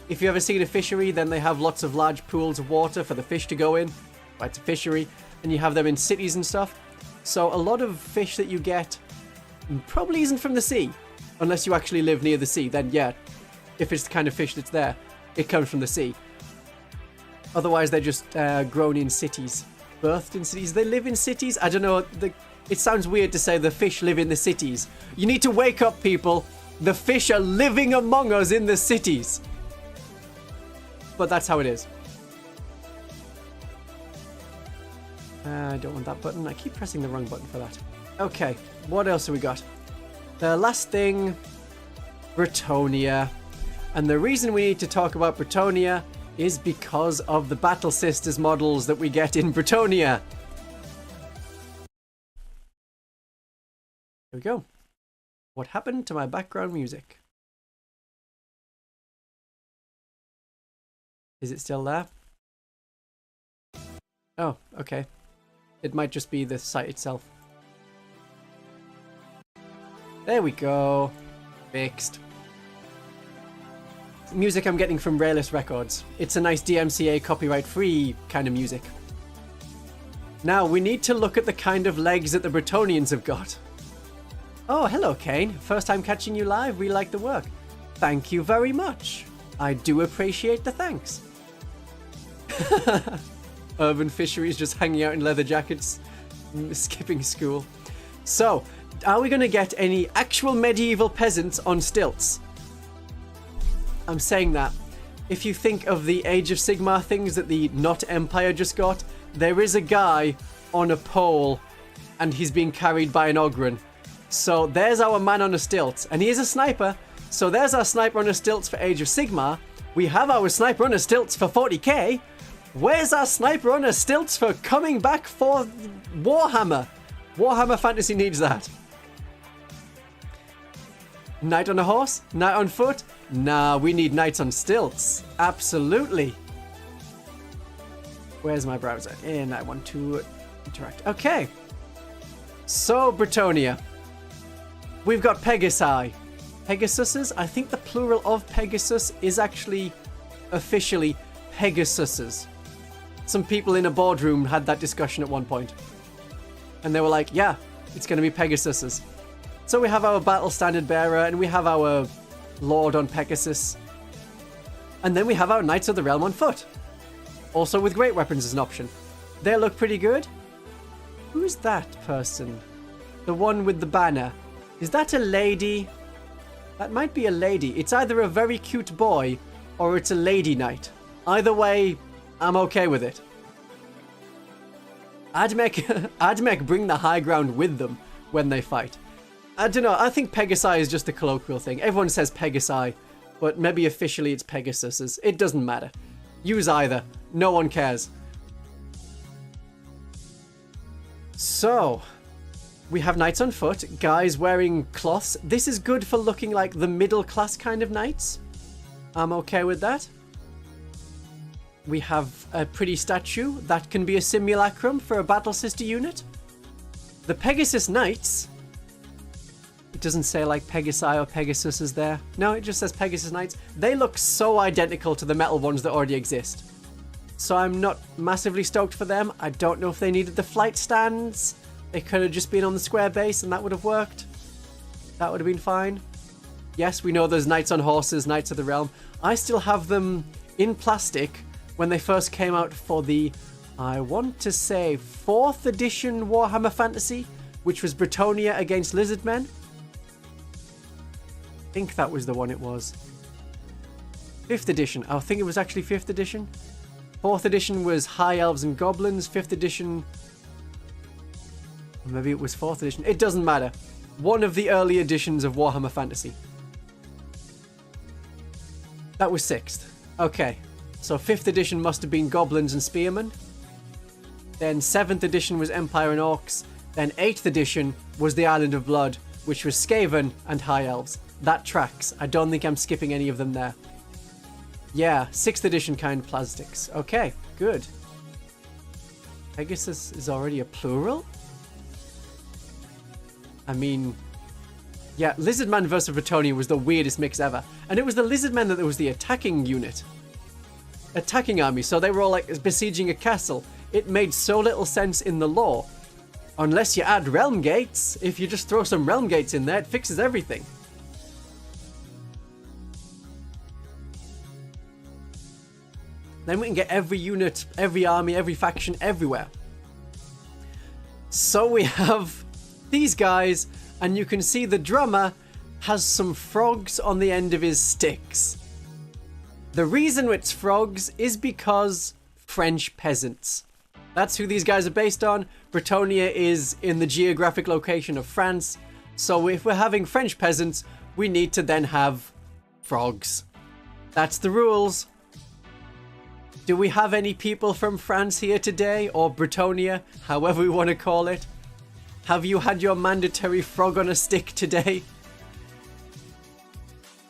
If you've ever seen a fishery, then they have lots of large pools of water for the fish to go in. Well, it's a fishery, and you have them in cities and stuff. So a lot of fish that you get probably isn't from the sea, unless you actually live near the sea. Then yeah, if it's the kind of fish that's there, it comes from the sea. Otherwise, they're just grown in cities, birthed in cities. They live in cities. I don't know. It sounds weird to say the fish live in the cities. You need to wake up, people. The fish are living among us in the cities. But that's how it is. I don't want that button. I keep pressing the wrong button for that. Okay, what else have we got? The last thing, Bretonia. And the reason we need to talk about Bretonia is because of the Battle Sisters models that we get in Bretonia. There we go. What happened to my background music? Is it still there? Oh, okay. It might just be the site itself. There we go. Fixed. Music I'm getting from Rayless Records. It's a nice DMCA copyright-free kind of music. Now, we need to look at the kind of legs that the Bretonians have got. Oh, hello, Kane. First time catching you live. We like the work. Thank you very much. I do appreciate the thanks. Urban Fisheries just hanging out in leather jackets, skipping school. So, are we going to get any actual medieval peasants on stilts? I'm saying that. If you think of the Age of Sigmar things that the Not Empire just got, there is a guy on a pole and he's being carried by an Ogren. So there's our man on a stilt, and he is a sniper. So there's our sniper on a stilts for Age of Sigmar. We have our sniper on a stilts for 40k. Where's our sniper on a stilts for coming back for Warhammer? Warhammer Fantasy needs that. Knight on a horse? Knight on foot? Nah, we need knights on stilts. Absolutely. Where's my browser? And I want to interact. Okay. So, Bretonia. We've got Pegasi. Pegasuses? I think the plural of Pegasus is actually officially Pegasuses. Some people in a boardroom had that discussion at one point. And they were like, yeah, it's going to be Pegasuses. So we have our battle standard bearer, and we have our lord on Pegasus. And then we have our Knights of the Realm on foot. Also with great weapons as an option. They look pretty good. Who's that person? The one with the banner. Is that a lady? That might be a lady. It's either a very cute boy or it's a lady knight. Either way, I'm okay with it. Admech bring the high ground with them when they fight. I don't know, I think Pegasi is just a colloquial thing. Everyone says Pegasi, but maybe officially it's Pegasuses. It doesn't matter. Use either. No one cares. So, we have knights on foot, guys wearing cloths. This is good for looking like the middle class kind of knights. I'm okay with that. We have a pretty statue. That can be a simulacrum for a Battle Sister unit. The Pegasus Knights. It doesn't say like Pegasi or Pegasus is there. No, it just says Pegasus Knights. They look so identical to the metal ones that already exist. So I'm not massively stoked for them. I don't know if they needed the flight stands. They could have just been on the square base and that would have worked. That would have been fine. Yes, we know there's Knights on horses, Knights of the Realm. I still have them in plastic when they first came out for the, I want to say, 4th edition Warhammer Fantasy, which was Bretonia against Lizardmen. I think that was the one it was. 5th edition. I think it was actually 5th edition. 4th edition was High Elves and Goblins. 5th edition... maybe it was 4th edition. It doesn't matter. One of the early editions of Warhammer Fantasy. That was 6th. Okay. So 5th edition must have been Goblins and Spearmen. Then 7th edition was Empire and Orcs. Then 8th edition was the Island of Blood, which was Skaven and High Elves. That tracks. I don't think I'm skipping any of them there. Yeah, 6th edition kind of plastics. Okay, good. Pegasus is already a plural? I mean... yeah, Lizardman versus Bretonia was the weirdest mix ever. And it was the Lizardmen that was the attacking unit. Attacking army, so they were all like besieging a castle. It made so little sense in the lore. Unless you add realm gates. If you just throw some realm gates in there, it fixes everything. Then we can get every unit, every army, every faction, everywhere. So we have these guys, and you can see the drummer has some frogs on the end of his sticks. The reason it's frogs is because French peasants. That's who these guys are based on. Bretonia is in the geographic location of France. So if we're having French peasants, we need to then have frogs. That's the rules. Do we have any people from France here today? Or Bretonia, however we want to call it? Have you had your mandatory frog on a stick today?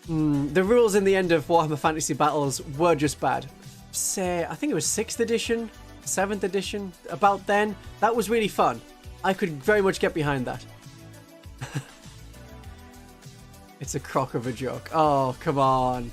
The rules in the end of Warhammer Fantasy Battles were just bad. Say, I think it was 6th edition, 7th edition, about then. That was really fun. I could very much get behind that. It's a crock of a joke. Oh, come on.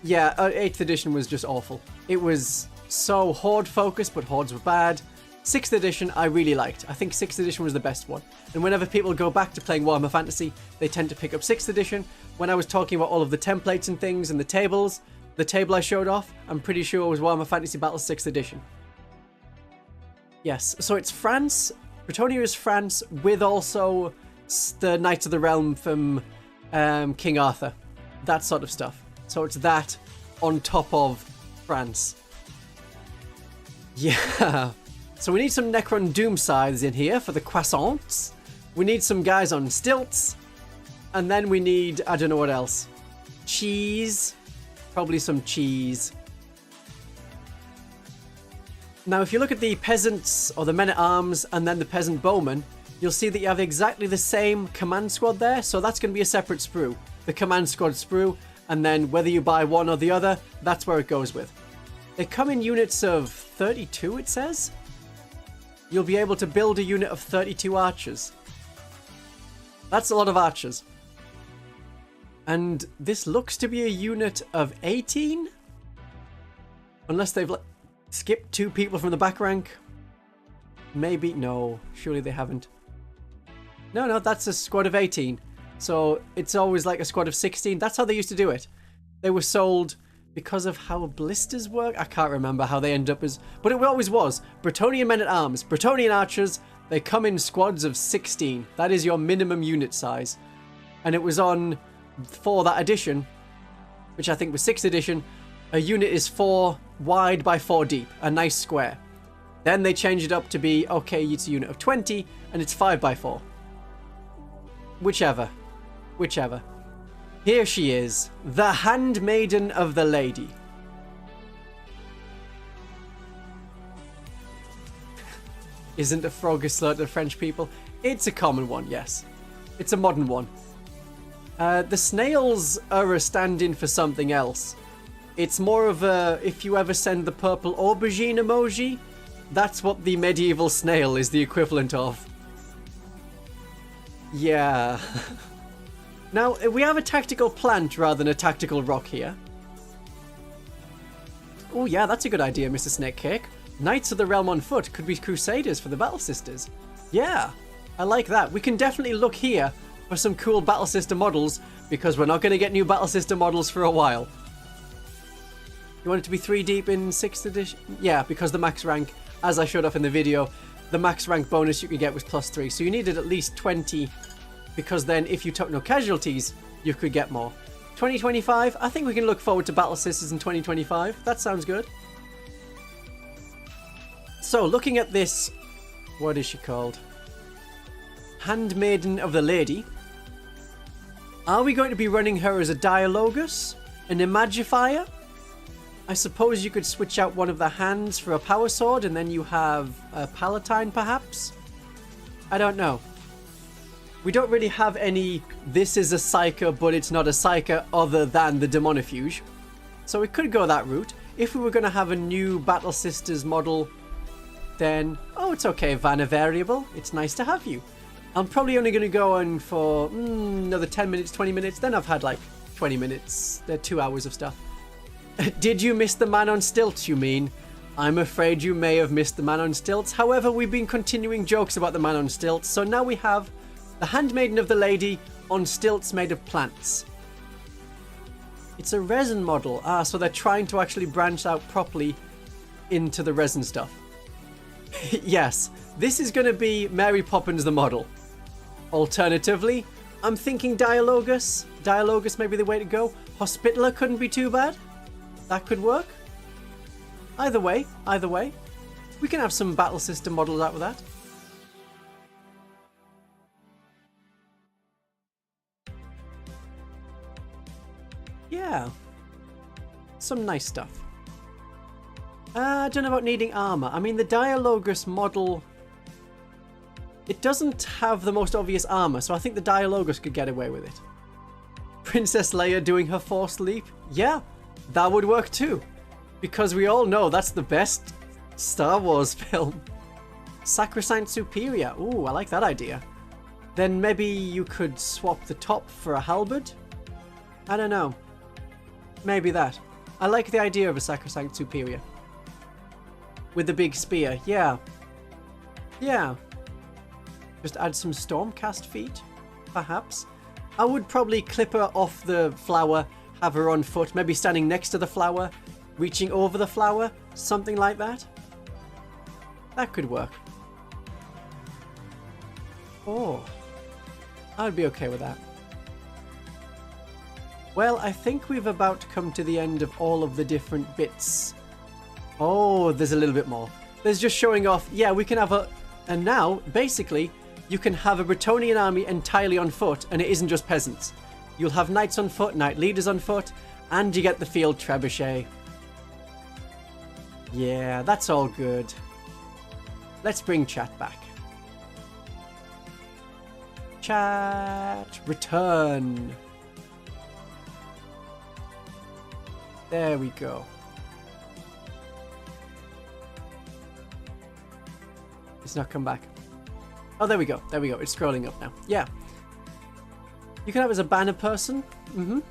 Yeah, 8th edition was just awful. It was so horde focused, but hordes were bad. 6th edition I really liked. I think 6th edition was the best one. And whenever people go back to playing Warhammer Fantasy, they tend to pick up 6th edition. When I was talking about all of the templates and things and the tables, the table I showed off, I'm pretty sure it was Warhammer Fantasy Battles 6th edition. Yes, so it's France. Bretonia is France with also the Knights of the Realm from King Arthur. That sort of stuff. So it's that on top of France. Yeah. So we need some Necron Doom Scythes in here for the croissants. We need some guys on stilts. And then we need, I don't know what else. Cheese. Probably some cheese. Now, if you look at the peasants or the men-at-arms and then the peasant bowmen, you'll see that you have exactly the same command squad there. So that's going to be a separate sprue. The command squad sprue. And then whether you buy one or the other, that's where it goes with. They come in units of 32, it says. You'll be able to build a unit of 32 archers. That's a lot of archers. And this looks to be a unit of 18? Unless they've skipped 2 people from the back rank. Maybe. No, surely they haven't. No, that's a squad of 18. So it's always like a squad of 16. That's how they used to do it. They were sold because of how blisters work. I can't remember how they end up as... But it always was. Bretonian men-at-arms. Bretonian archers. They come in squads of 16. That is your minimum unit size. And it was on, for that edition, which I think was 6th edition, a unit is 4 wide by 4 deep. A nice square. Then they changed it up to be, okay, it's a unit of 20, and it's 5 by 4. Whichever. Here she is, the handmaiden of the lady. Isn't a frog a slur to French people? It's a common one, yes. It's a modern one. The snails are a stand-in for something else. It's more of a, if you ever send the purple aubergine emoji, that's what the medieval snail is the equivalent of. Yeah. Now, we have a tactical plant rather than a tactical rock here. Oh yeah, that's a good idea, Mr. Snakecake. Knights of the Realm on foot could be Crusaders for the Battle Sisters. Yeah, I like that. We can definitely look here for some cool Battle Sister models, because we're not going to get new Battle Sister models for a while. You want it to be 3 deep in 6th edition? Yeah, because the max rank, as I showed off in the video, the max rank bonus you could get was +3. So you needed at least 20, because then if you took no casualties, you could get more. 2025, I think we can look forward to Battle Sisters in 2025. That sounds good. So, looking at this, what is she called? Handmaiden of the Lady. Are we going to be running her as a Dialogus? An Imagifier? I suppose you could switch out one of the hands for a power sword, and then you have a Palatine, perhaps? I don't know. We don't really have any, this is a Psyker, but it's not a Psyker, other than the Demonifuge. So we could go that route. If we were going to have a new Battle Sisters model, then, oh, it's okay, Vanna Variable. It's nice to have you. I'm probably only going to go on for another 10 minutes, 20 minutes. Then I've had like 20 minutes. They're 2 hours of stuff. Did you miss the man on stilts, you mean? I'm afraid you may have missed the man on stilts. However, we've been continuing jokes about the man on stilts. So now we have the Handmaiden of the Lady on stilts made of plants. It's a resin model. So they're trying to actually branch out properly into the resin stuff. Yes, this is going to be Mary Poppins the model. Alternatively, I'm thinking Dialogus. Dialogus may be the way to go. Hospitaller couldn't be too bad. That could work. Either way. We can have some battle system models out with that. Yeah. Some nice stuff. I don't know about needing armor. I mean, the Dialogus model... It doesn't have the most obvious armor, so I think the Dialogus could get away with it. Princess Leia doing her Force leap? Yeah, that would work too. Because we all know that's the best Star Wars film. Sacrosanct Superior. Ooh, I like that idea. Then maybe you could swap the top for a halberd? I don't know. Maybe that. I like the idea of a Sacrosanct Superior. With the big spear, yeah. Yeah. Just add some Stormcast feet, perhaps. I would probably clip her off the flower, have her on foot, maybe standing next to the flower, reaching over the flower, something like that. That could work. Oh, I'd be okay with that. Well, I think we've about come to the end of all of the different bits. Oh, there's a little bit more. There's just showing off, yeah, we can have a... And now, basically, you can have a Bretonnian army entirely on foot, and it isn't just peasants. You'll have knights on foot, knight leaders on foot, and you get the field trebuchet. Yeah, that's all good. Let's bring chat back. Chat, return. There we go. It's not come back. Oh, there we go. There we go. It's scrolling up now. Yeah. You can have it as a banner person. You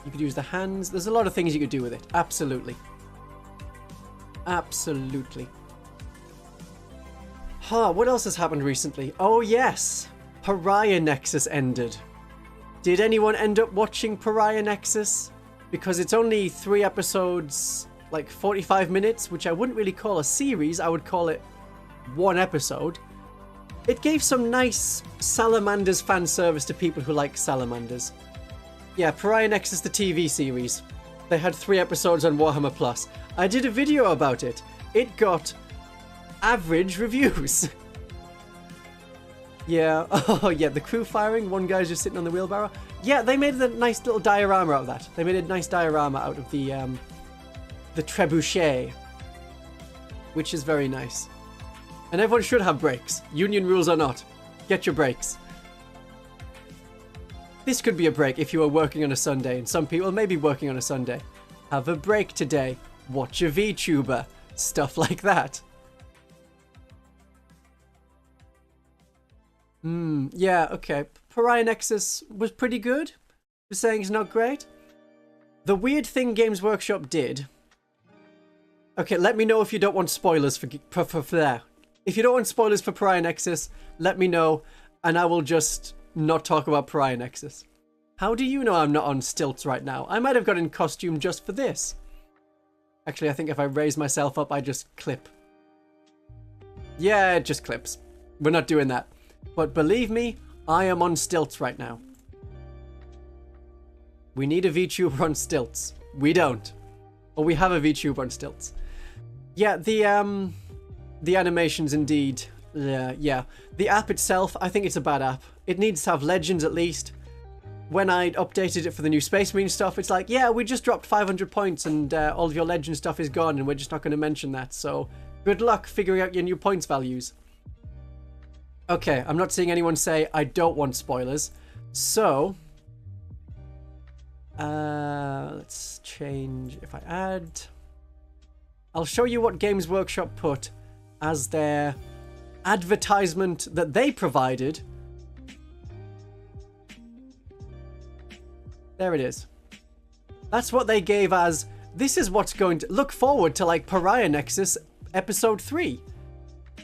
could use the hands. There's a lot of things you could do with it. Absolutely. Absolutely. Huh, what else has happened recently? Oh, yes. Pariah Nexus ended. Did anyone end up watching Pariah Nexus? Because it's only 3 episodes, like 45 minutes, which I wouldn't really call a series. I would call it 1 episode. It gave some nice Salamanders fan service to people who like Salamanders. Yeah, Pariah Nexus, the TV series. They had 3 episodes on Warhammer Plus. I did a video about it. It got average reviews. Yeah, oh yeah, the crew firing, one guy's just sitting on the wheelbarrow. Yeah, they made a nice little diorama out of that. They made a nice diorama out of the trebuchet, which is very nice. And everyone should have breaks. Union rules or not. Get your breaks. This could be a break if you are working on a Sunday, and some people may be working on a Sunday. Have a break today. Watch a VTuber. Stuff like that. Yeah, okay. Pariah Nexus was pretty good. You're saying it's not great? The weird thing Games Workshop did... Okay, let me know if you don't want spoilers for that. If you don't want spoilers for Pariah Nexus, let me know, and I will just not talk about Pariah Nexus. How do you know I'm not on stilts right now? I might have got in costume just for this. Actually, I think if I raise myself up, I just clip. Yeah, it just clips. We're not doing that. But believe me, I am on stilts right now. We need a VTuber on stilts. We don't. Or we have a VTuber on stilts. Yeah, the animations indeed. Yeah. The app itself, I think it's a bad app. It needs to have legends at least. When I updated it for the new Space Marine stuff, it's like, yeah, we just dropped 500 points and all of your legend stuff is gone and we're just not going to mention that. So good luck figuring out your new points values. Okay, I'm not seeing anyone say I don't want spoilers. So, let's change. If I add, I'll show you what Games Workshop put as their advertisement that they provided. There it is. That's what they gave as, this is what's going to look forward to, like Pariah Nexus episode 3.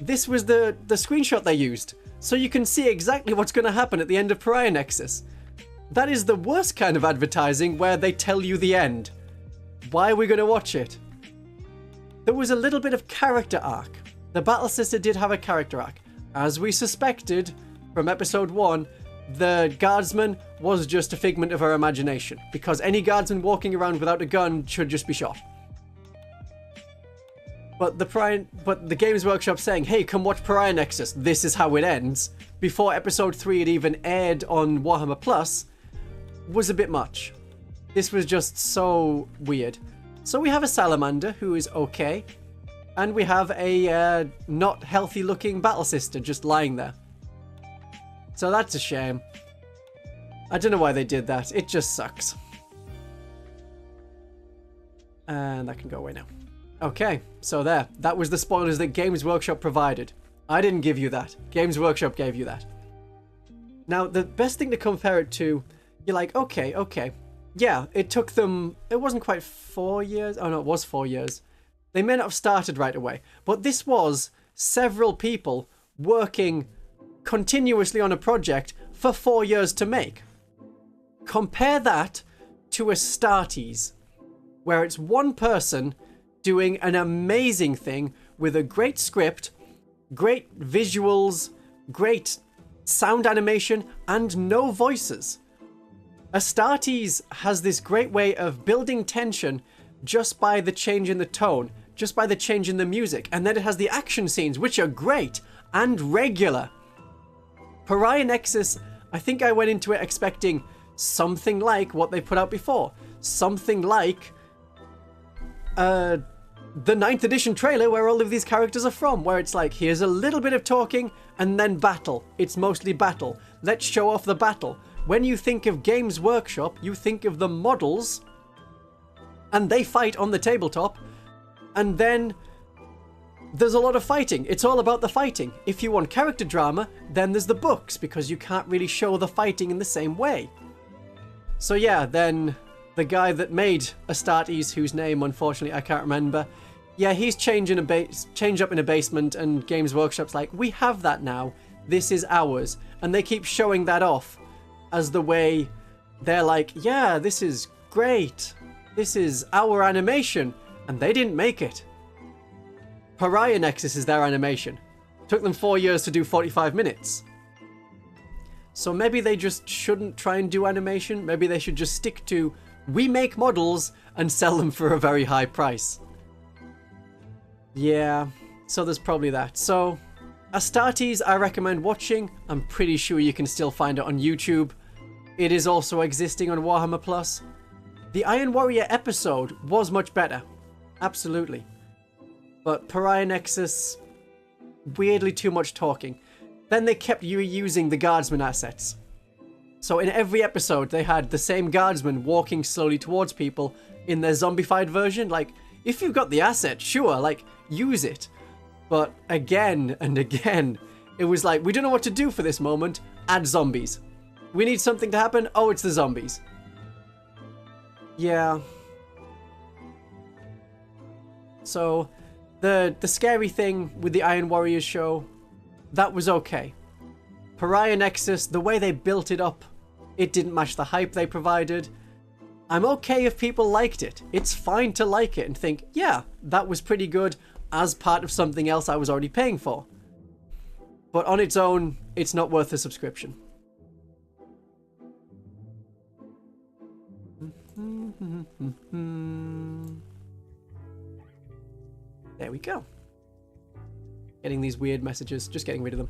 This was the screenshot they used. So you can see exactly what's going to happen at the end of Pariah Nexus. That is the worst kind of advertising where they tell you the end. Why are we going to watch it? there was a little bit of character arc. The Battle Sister did have a character arc. As we suspected from episode 1, the guardsman was just a figment of her imagination, because any guardsman walking around without a gun should just be shot. But the Games Workshop saying, hey, come watch Pariah Nexus, this is how it ends, before episode 3 had even aired on Warhammer Plus, was a bit much. This was just so weird. So we have a salamander who is okay, and we have a not healthy looking battle sister just lying there. So that's a shame. I don't know why they did that. It just sucks. And that can go away now. Okay, so there. That was the spoilers that Games Workshop provided. I didn't give you that. Games Workshop gave you that. Now, the best thing to compare it to, you're like, okay. Yeah, it took them, it wasn't quite 4 years. Oh no, it was 4 years. They may not have started right away, but this was several people working continuously on a project for 4 years to make. Compare that to Astartes, where it's one person doing an amazing thing with a great script, great visuals, great sound animation, and no voices. Astartes has this great way of building tension just by the change in the tone, just by the change in the music, and then it has the action scenes, which are great and regular. Pariah Nexus, I think I went into it expecting something like what they put out before. Something like the 9th edition trailer where all of these characters are from, where it's like, here's a little bit of talking and then battle. It's mostly battle. Let's show off the battle. When you think of Games Workshop, you think of the models, and they fight on the tabletop, and then there's a lot of fighting. It's all about the fighting. If you want character drama, then there's the books, because you can't really show the fighting in the same way. So yeah, then the guy that made Astartes, whose name unfortunately I can't remember, yeah, he's changed up in a basement, and Games Workshop's like, we have that now. This is ours. And they keep showing that off as the way they're like, yeah, this is great. This is our animation. And they didn't make it. Pariah Nexus is their animation. Took them 4 years to do 45 minutes. So maybe they just shouldn't try and do animation. Maybe they should just stick to, we make models and sell them for a very high price. Yeah, so there's probably that. So Astartes I recommend watching. I'm pretty sure you can still find it on YouTube. It is also existing on Warhammer Plus. The Iron Warrior episode was much better. Absolutely. But Pariah Nexus, weirdly too much talking. Then they kept reusing the guardsman assets. So in every episode they had the same guardsman walking slowly towards people in their zombified version. Like, if you've got the asset, sure, like, use it. But again and again, it was like, we don't know what to do for this moment. Add zombies. We need something to happen. Oh, it's the zombies. Yeah. So, the scary thing with the Iron Warriors show, that was okay. Pariah Nexus, the way they built it up, it didn't match the hype they provided. I'm okay if people liked it. It's fine to like it and think, yeah, that was pretty good as part of something else I was already paying for. But on its own, it's not worth a subscription. There we go. Getting these weird messages, just getting rid of them.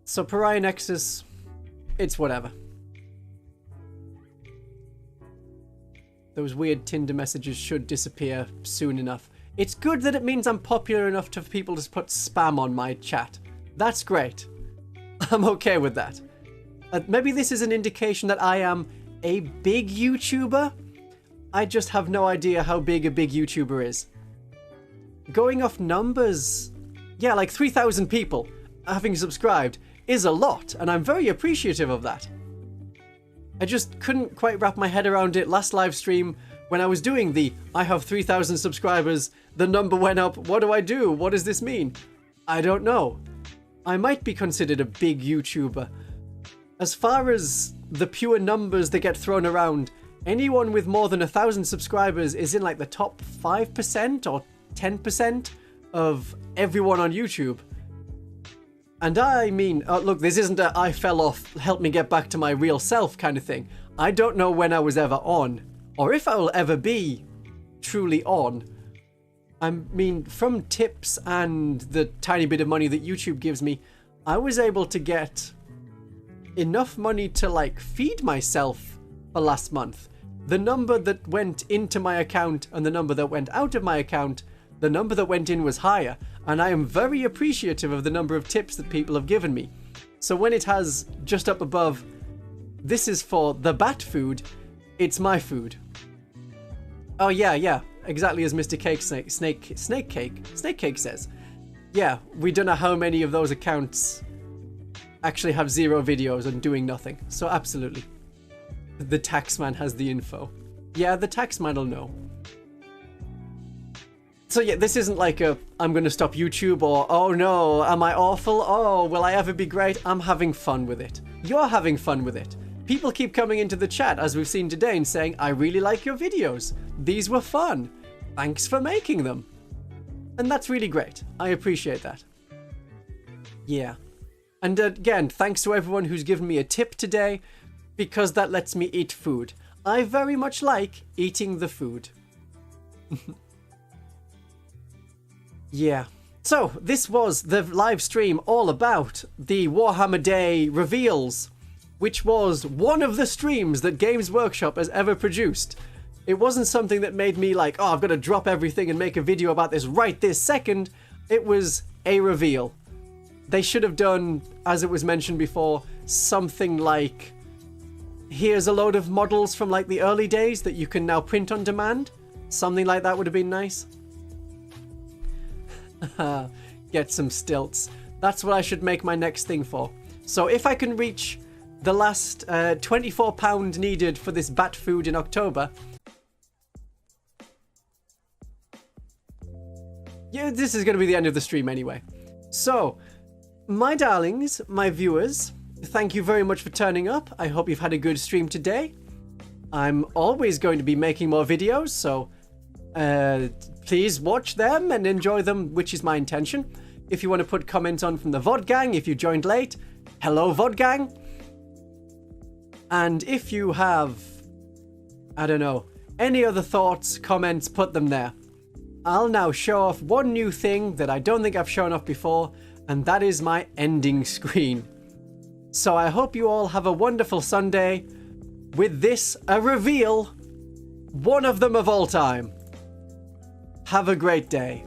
So Pariah Nexus, it's whatever. Those weird Tinder messages should disappear soon enough. It's good that it means I'm popular enough for people to put spam on my chat. That's great. I'm okay with that. Maybe this is an indication that I am a big YouTuber. I just have no idea how big a big YouTuber is. Going off numbers, yeah, like 3,000 people having subscribed is a lot, and I'm very appreciative of that. I just couldn't quite wrap my head around it last live stream when I was doing the I have 3,000 subscribers, the number went up, what do I do? What does this mean? I don't know. I might be considered a big YouTuber. As far as the pure numbers that get thrown around, anyone with more than 1,000 subscribers is in like the top 5% or 10% of everyone on YouTube. And I mean, look, this isn't a I fell off, help me get back to my real self kind of thing. I don't know when I was ever on, or if I will ever be truly on. I mean, from tips and the tiny bit of money that YouTube gives me, I was able to get enough money to like feed myself for last month. The number that went into my account and the number that went out of my account, the number that went in was higher, and I am very appreciative of the number of tips that people have given me. So when it has just up above, this is for the bat food, it's my food. Oh yeah, exactly as Mr. Snake Cake says. Yeah, we don't know how many of those accounts actually have 0 videos and doing nothing. So absolutely. The taxman has the info. Yeah, the taxman will know. So yeah, this isn't like a, I'm going to stop YouTube, or, oh no, am I awful? Oh, will I ever be great? I'm having fun with it. You're having fun with it. People keep coming into the chat, as we've seen today, and saying, I really like your videos. These were fun. Thanks for making them. And that's really great. I appreciate that. Yeah. And again, thanks to everyone who's given me a tip today, because that lets me eat food. I very much like eating the food. Yeah. So, this was the live stream all about the Warhammer Day reveals, which was one of the streams that Games Workshop has ever produced. It wasn't something that made me like, oh, I've got to drop everything and make a video about this right this second. It was a reveal. They should have done, as it was mentioned before, something like, here's a load of models from like the early days that you can now print on demand. Something like that would have been nice. Get some stilts. That's what I should make my next thing for. So if I can reach the last £24 needed for this bat food in October. Yeah, this is going to be the end of the stream anyway. So, my darlings, my viewers, thank you very much for turning up. I hope you've had a good stream today. I'm always going to be making more videos, so please watch them and enjoy them, which is my intention. If you want to put comments on from the VOD gang, if you joined late, hello VOD gang. And if you have, I don't know, any other thoughts, comments, put them there. I'll now show off one new thing that I don't think I've shown off before, and that is my ending screen. So I hope you all have a wonderful Sunday with this, a reveal, one of them of all time. Have a great day.